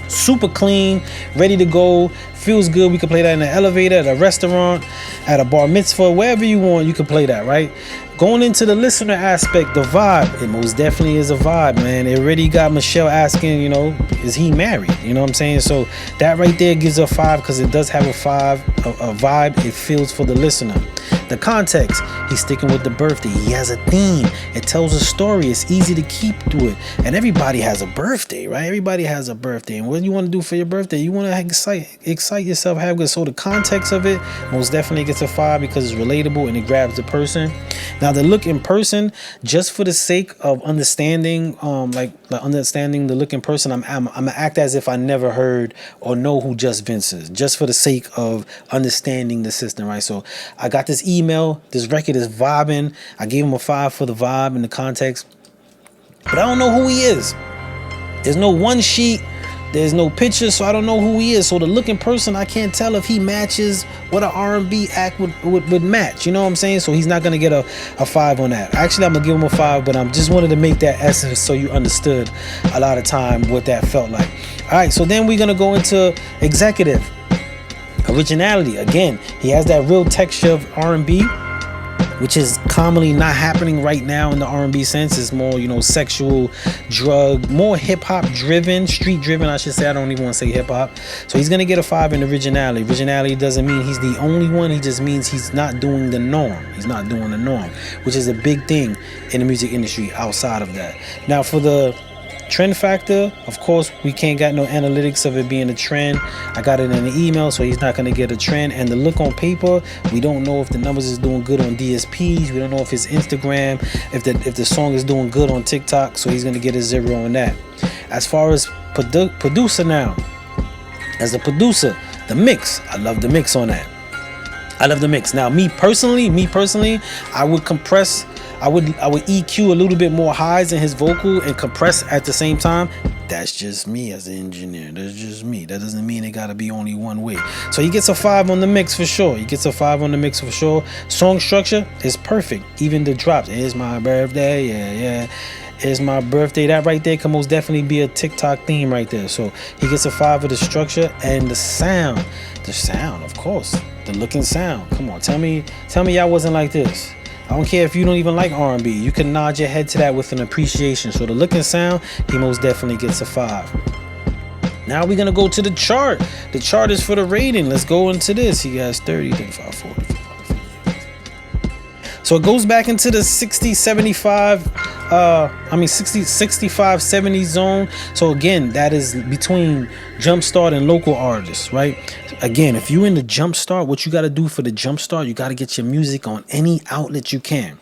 Super clean, ready to go, feels good. We can play that in the elevator, at a restaurant, at a bar mitzvah, wherever you want, you can play that, right? Going into the listener aspect, the vibe, it most definitely is a vibe, man. It already got Michelle asking, you know, is he married? You know what I'm saying? So that right there gives a 5 because it does have a vibe. It feels for the listener. The context, he's sticking with the birthday. He has a theme. It tells a story. It's easy to keep to it. And everybody has a birthday, right? Everybody has a birthday. And what do you want to do for your birthday? You want to excite yourself, have good. So the context of it most definitely gets a 5 because it's relatable and it grabs the person. Now the look in person, just for the sake of understanding, understanding the look in person, I'm gonna act as if I never heard or know who Just Vince is, just for the sake of understanding the system, right? So I got this email. This record is vibing. I gave him a 5 for the vibe and the context, but I don't know who he is. There's no one sheet. There's no picture, so I don't know who he is. So the look in person, I can't tell if he matches what an R&B act would match. You know what I'm saying? So he's not going to get a 5 on that. Actually, I'm going to give him a 5, but I just wanted to make that essence so you understood a lot of time what that felt like. All right, so then we're going to go into executive. Originality. Again, he has that real texture of R&B, which is commonly not happening right now in the R&B sense. It's more, you know, sexual, drug, more hip-hop driven, street driven, I should say. I don't even want to say hip-hop. So he's going to get a 5 in originality. Originality doesn't mean he's the only one. He just means he's not doing the norm. He's not doing the norm, which is a big thing in the music industry outside of that. Now, for the Trend factor, of course, we can't got no analytics of it being a trend. I got it in the email, so he's not going to get a trend. And the look on paper, we don't know if the numbers is doing good on DSPs. We don't know if it's Instagram, if the song is doing good on TikTok, so he's going to get a 0 on that. As far as producer now, as a producer, the mix, I love the mix on that. I love the mix. Now, me personally, I would compress, I would EQ a little bit more highs in his vocal and compress at the same time. That's just me as an engineer. That's just me. That doesn't mean it gotta be only one way. So he gets a 5 on the mix for sure. Song structure is perfect. Even the drops. It's my birthday. Yeah. It's my birthday. That right there can most definitely be a TikTok theme right there. So he gets a 5 for the structure and the sound. The sound, of course. The look and sound. Come on, tell me y'all wasn't like this. I don't care if you don't even like R&B. You can nod your head to that with an appreciation. So the look and sound, he most definitely gets a 5. Now we're going to go to the chart. The chart is for the rating. Let's go into this. He has 30, 35, 40, 45. So it goes back into the 60, 65, 70 zone. So again, that is between Jumpstart and local artists, right? Again, if you in the Jumpstart, what you got to do for the Jumpstart, you got to get your music on any outlet you can.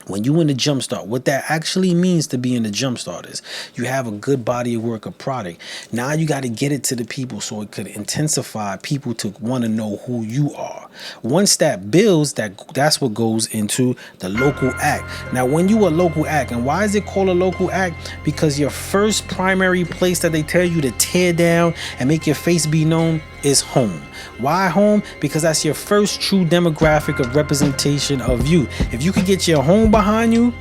When you in the Jumpstart, what that actually means to be in the Jumpstart is you have a good body of work, a product. Now you got to get it to the people so it could intensify people to want to know who you are. Once that builds, that's what goes into the local act. Now, when you a local act, and why is it called a local act? Because your first primary place that they tell you to tear down and make your face be known is home. Why home? Because that's your first true demographic of representation of you. If you could get your home behind you,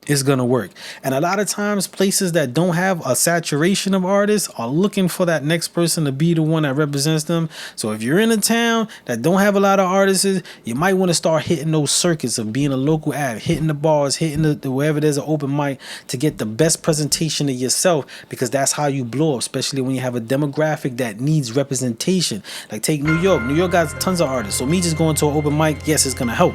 it's gonna work. And a lot of times places that don't have a saturation of artists are looking for that next person to be the one that represents them. So if you're in a town that don't have a lot of artists, you might want to start hitting those circuits of being a local act, hitting the bars, hitting the wherever there's an open mic to get the best presentation of yourself, because that's how you blow up, especially when you have a demographic that needs representation. Like take New York. New York got tons of artists. So me just going to an open mic, yes, it's gonna help.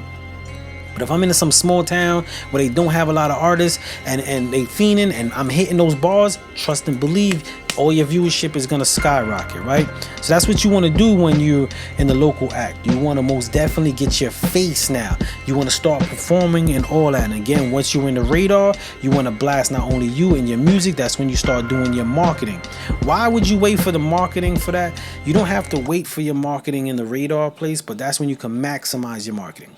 But if I'm in some small town where they don't have a lot of artists and they fiending and I'm hitting those bars, trust and believe, all your viewership is going to skyrocket, right? So that's what you want to do when you're in the local act. You want to most definitely get your face now. You want to start performing and all that. And again, once you're in the radar, you want to blast not only you and your music, that's when you start doing your marketing. Why would you wait for the marketing for that? You don't have to wait for your marketing in the radar place, but that's when you can maximize your marketing.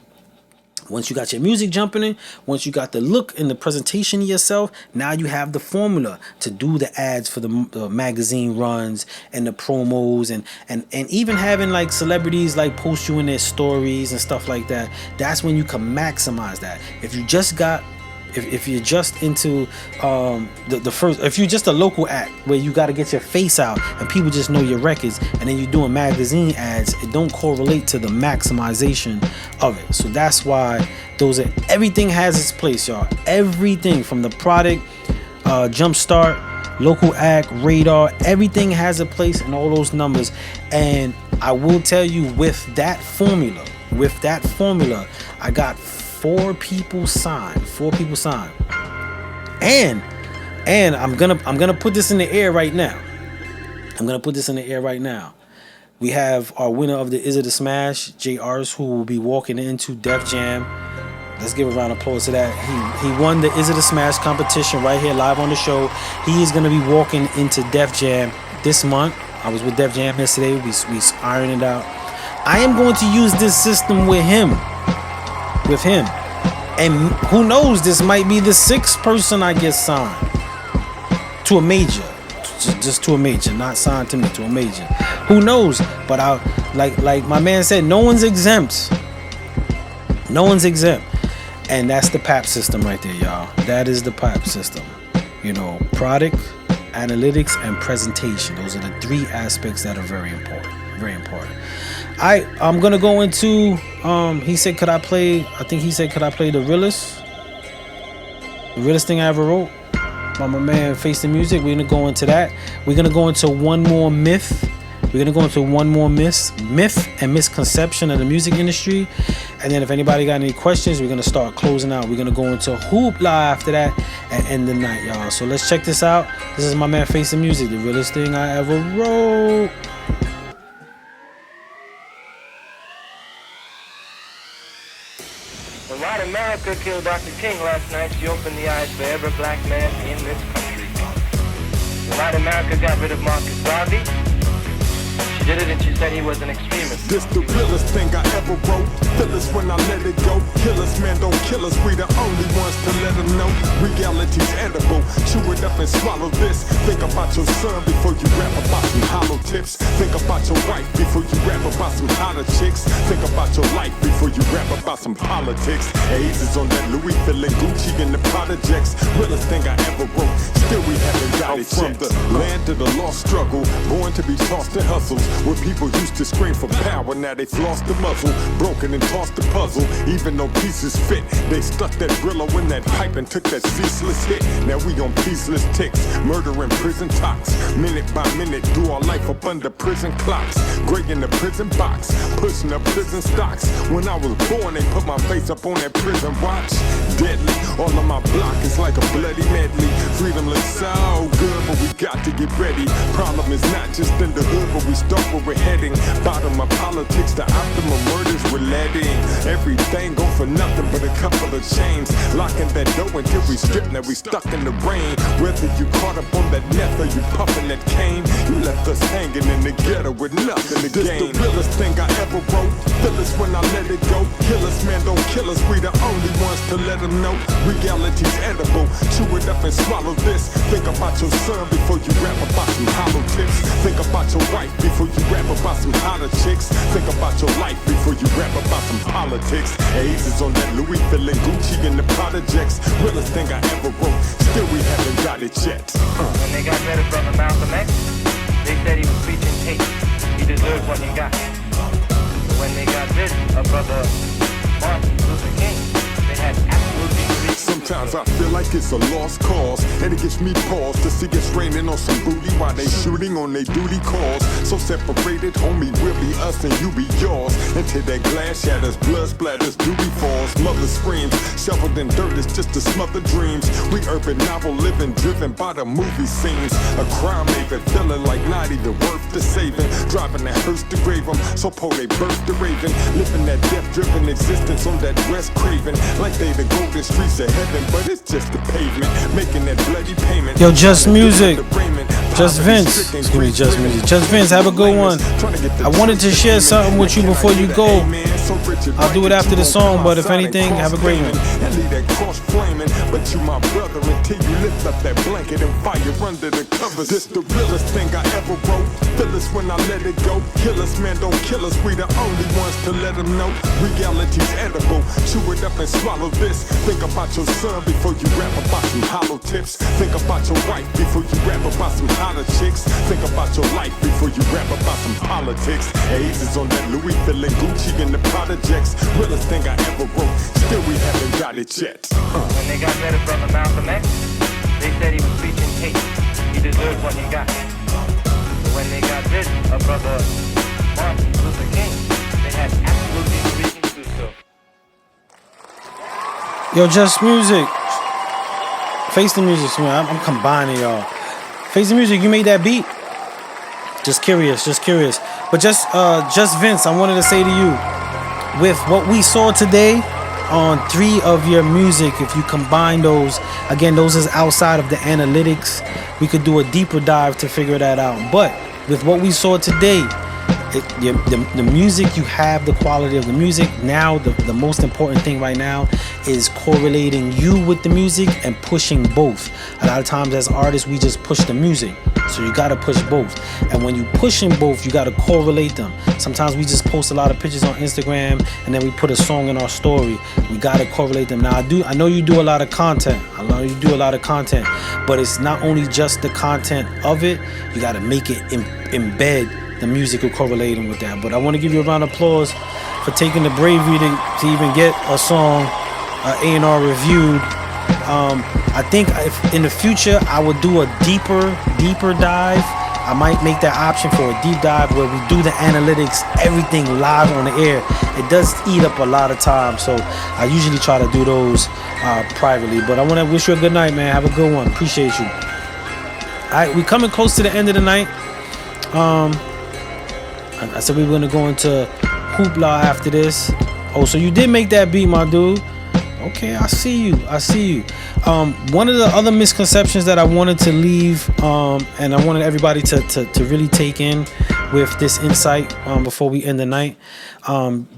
Once you got your music jumping in, once you got the look and the presentation of yourself, now you have the formula to do the ads for the magazine runs and the promos and even having like celebrities like post you in their stories and stuff like that. That's when you can maximize that. If you just got if you're just into if you're just a local act where you got to get your face out and people just know your records, and then you're doing magazine ads, it don't correlate to the maximization of it. So that's why everything has its place, y'all. Everything from the product, Jumpstart, local act, radar, everything has a place in all those numbers. And I will tell you, with that formula, I got 4 people signed. And I'm gonna put this in the air right now. We have our winner of the Is It a Smash, JRs, who will be walking into Def Jam. Let's give a round of applause to that. He won the Is It a Smash competition right here live on the show. He is gonna be walking into Def Jam this month. I was with Def Jam yesterday. We ironed it out. I am going to use this system with him. And who knows, this might be the 6th person I get signed to a major, just to a major, not signed to me, to a major. Who knows? But I like my man said, no one's exempt. And that's the PAP system right there, y'all. That is the PAP system. You know, product, analytics, and presentation. Those are the 3 aspects that are very important. I'm gonna go into he said could I play the realest thing I ever wrote by my man Face the Music. We're gonna go into that. We're gonna go into one more myth and misconception of the music industry. And then if anybody got any questions, we're gonna start closing out. We're gonna go into Hoopla after that and end the night, y'all. So let's check this out. This is my man Face the Music, the realest thing I ever wrote. When White America killed Dr. King last night, she opened the eyes for every black man in this country. When White America got rid of Marcus Garvey, she did it and she said he was an extremist. This the realest thing I ever wrote. Feel us when I let it go. Kill us, man, don't kill us. We the only ones to let them know. Reality's edible. Chew it up and swallow this. Think about your son before you rap about some hollow tips. Think about your wife before you rap about some hotter chicks. Think about your life before you rap about some politics. AIDS is on that Louis feeling Gucci in the projects. Realest thing I ever wrote. Still we haven't got it from the land of the lost struggle. Born to be tossed in hustles. Where people used to scream for power, now they've lost the muzzle. Broken and tossed the puzzle, even though pieces fit. They stuck that Brillo in that pipe and took that ceaseless hit. Now we on peaceless ticks, murder in prison talks. Minute by minute, do our life up under prison clocks. Gray in the prison box, pushing up prison stocks. When I was born, they put my face up on that prison watch. Deadly, all of my block is like a bloody medley. Freedom looks so good, but we got to get ready. Problem is not just in the hood, but we start where we're heading. Bottom of politics, the optimum murders we're letting. Everything go for nothing but a couple of chains. Locking that door until we strip, now we stuck in the rain. Whether you caught up on that meth or you puffing that cane, you left us hanging in the ghetto with nothing to gain. This the realest thing I ever wrote. Feel us when I let it go. Kill us, man, don't kill us. We the only ones to let them know. Reality's edible. Chew it up and swallow this. Think about your son before you rap about some hollow tips. Think about your wife before you rap about some hotter chicks. Think about your life before you rap about some politics. AIDS is on that Louis feeling Gucci in the projects. Realest thing I ever wrote. Still we haven't got it yet. When they got rid of Brother Malcolm X, they said he was preaching hate. He deserved what he got. But when they got rid of Brother Martin Luther King, they had absolutely no reason. Sometimes I feel like it's a lost cause, and it gives me pause to see us raining on some booty while they shooting on their duty calls. So separated, homie, we'll be us and you be yours. Until that glass shatters, blood splatters, duty falls. Mother screams, shoveled in dirt is just to smother dreams. We urban novel living, driven by the movie scenes. A crime maven, feeling like not even worth the saving. Driving that hearse to grave 'em, so pull they birth the raven. Living that death-driven existence on that West Craven. Like they the golden streets of heaven, but it's just the pavement. Making that bloody payment. Yo, Just Music. Just Vince. Excuse me, Just Music. Just Vince, have a good one. I wanted to share something with you before you go. I'll do it after the song, but if anything, have a great one. And leave that cross flaming, but you my brother until you lift up that blanket and fire under the covers. This the realest thing I ever wrote. Feel us when I let it go. Kill us, man, don't kill us. We the only ones to let them know. Reality's edible. Chew it up and swallow this. Think about your son before you rap about some hollow tips. Think about your wife before you rap about some hotter chicks. Think about your life before you rap about some politics. AIDS is on that Louis feeling Gucci in the projects. Realest thing I ever wrote. Still we haven't got it yet. When they got rid of Brother Malcolm X, they said he was preaching hate. He deserved what he got. But when they got rid of Brother Martin Luther King, they had absolutely no reason to do so. Yo, Just Music. Face the Music, man. I'm combining y'all. Face the Music, you made that beat? Just curious. But just Vince, I wanted to say to you, with what we saw today on 3 of your music, if you combine those, again, those is outside of the analytics. We could do a deeper dive to figure that out. But with what we saw today, the music, you have the quality of the music. Now the most important thing right now is correlating you with the music and pushing both. A lot of times as artists, we just push the music, so you gotta push both. And when you pushing both, you gotta correlate them. Sometimes we just post a lot of pictures on Instagram and then we put a song in our story. We gotta correlate them. Now I know you do a lot of content. But it's not only just the content of it, you gotta make it embed the music or correlating with that. But I want to give you a round of applause for taking the bravery to even get a song A&R reviewed. I think if in the future I would do a deeper dive. I might make that option for a deep dive where we do the analytics, everything live on the air, it does eat up a lot of time. So I usually try to do those privately. But I want to wish you a good night, man. Have a good one. Appreciate you. All right, we coming close to the end of the night. I said we were gonna go into hoopla after this. Oh, so you did make that beat, my dude. Okay, I see you. One of the other misconceptions that I wanted to leave, and I wanted everybody to really take in with this insight before we end the night.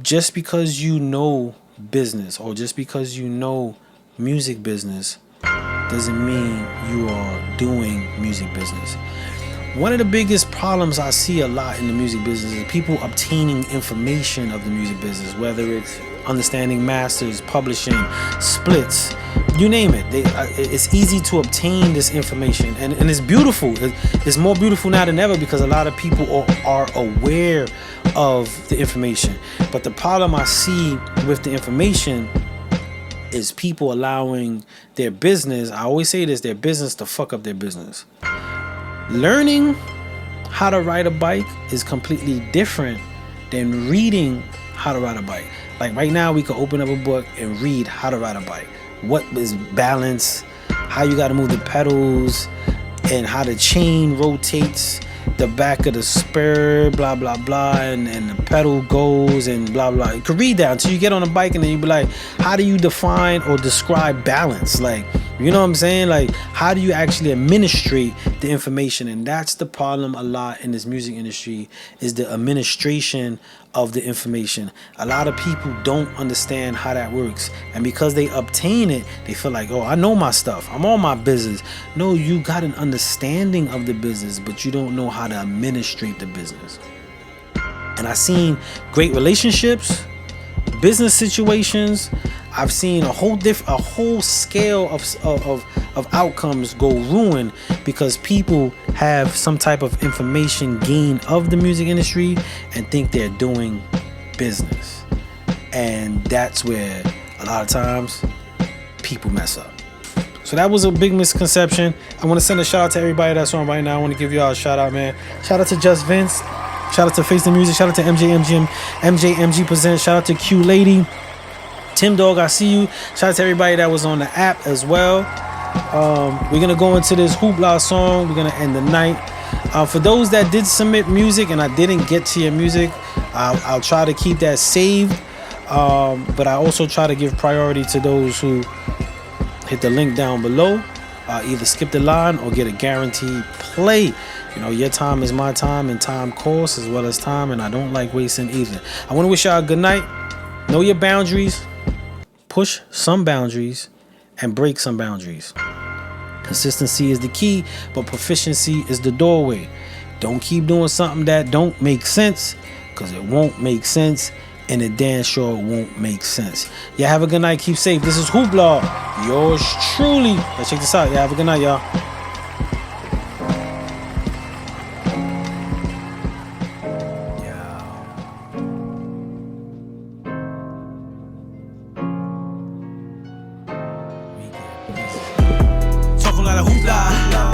Just because you know business or just because you know music business doesn't mean you are doing music business. One of the biggest problems I see a lot in the music business is people obtaining information of the music business, whether it's understanding masters, publishing, splits, you name it. It's easy to obtain this information, and it's beautiful. It's more beautiful now than ever because a lot of people are aware of the information. But the problem I see with the information is people allowing their business, I always say this, their business to fuck up their business. Learning how to ride a bike is completely different than reading how to ride a bike. Like right now, we could open up a book and read how to ride a bike. What is balance, how you got to move the pedals, and how the chain rotates the back of the spur, blah, blah, blah, and the pedal goes and blah, blah. You can read that until you get on a bike and then you be like, how do you define or describe balance? Like, you know what I'm saying? Like, how do you actually administrate the information? And that's the problem a lot in this music industry, is the administration of the information. A lot of people don't understand how that works. And because they obtain it, they feel like, oh, I know my stuff. I'm on my business. No, you got an understanding of the business, but you don't know how to administrate the business. And I've seen great relationships, business situations. I've seen a whole scale of outcomes go ruined because people have some type of information gain of the music industry and think they're doing business. And that's where a lot of times people mess up. So that was a big misconception. I want to send a shout out to everybody that's on right now. I want to give y'all a shout out, man. Shout out to Just Vince. Shout out to Face the Music. Shout out to MJMG Presents. Shout out to Q Lady. Tim Dog, I see you. Shout out to everybody that was on the app as well. We're going to go into this hoopla song. We're going to end the night. For those that did submit music and I didn't get to your music, I'll try to keep that saved. But I also try to give priority to those who hit the link down below. Either skip the line or get a guaranteed play. You know, your time is my time and time costs as well as time, and I don't like wasting either. I want to wish y'all a good night. Know your boundaries. Push some boundaries and break some boundaries. Consistency is the key, but proficiency is the doorway. Don't keep doing something that don't make sense, because it won't make sense, and it damn sure won't make sense. Yeah, have a good night. Keep safe. This is Hoopla, yours truly. Let's check this out. Yeah, have a good night, y'all. Talk a lot of hoopla.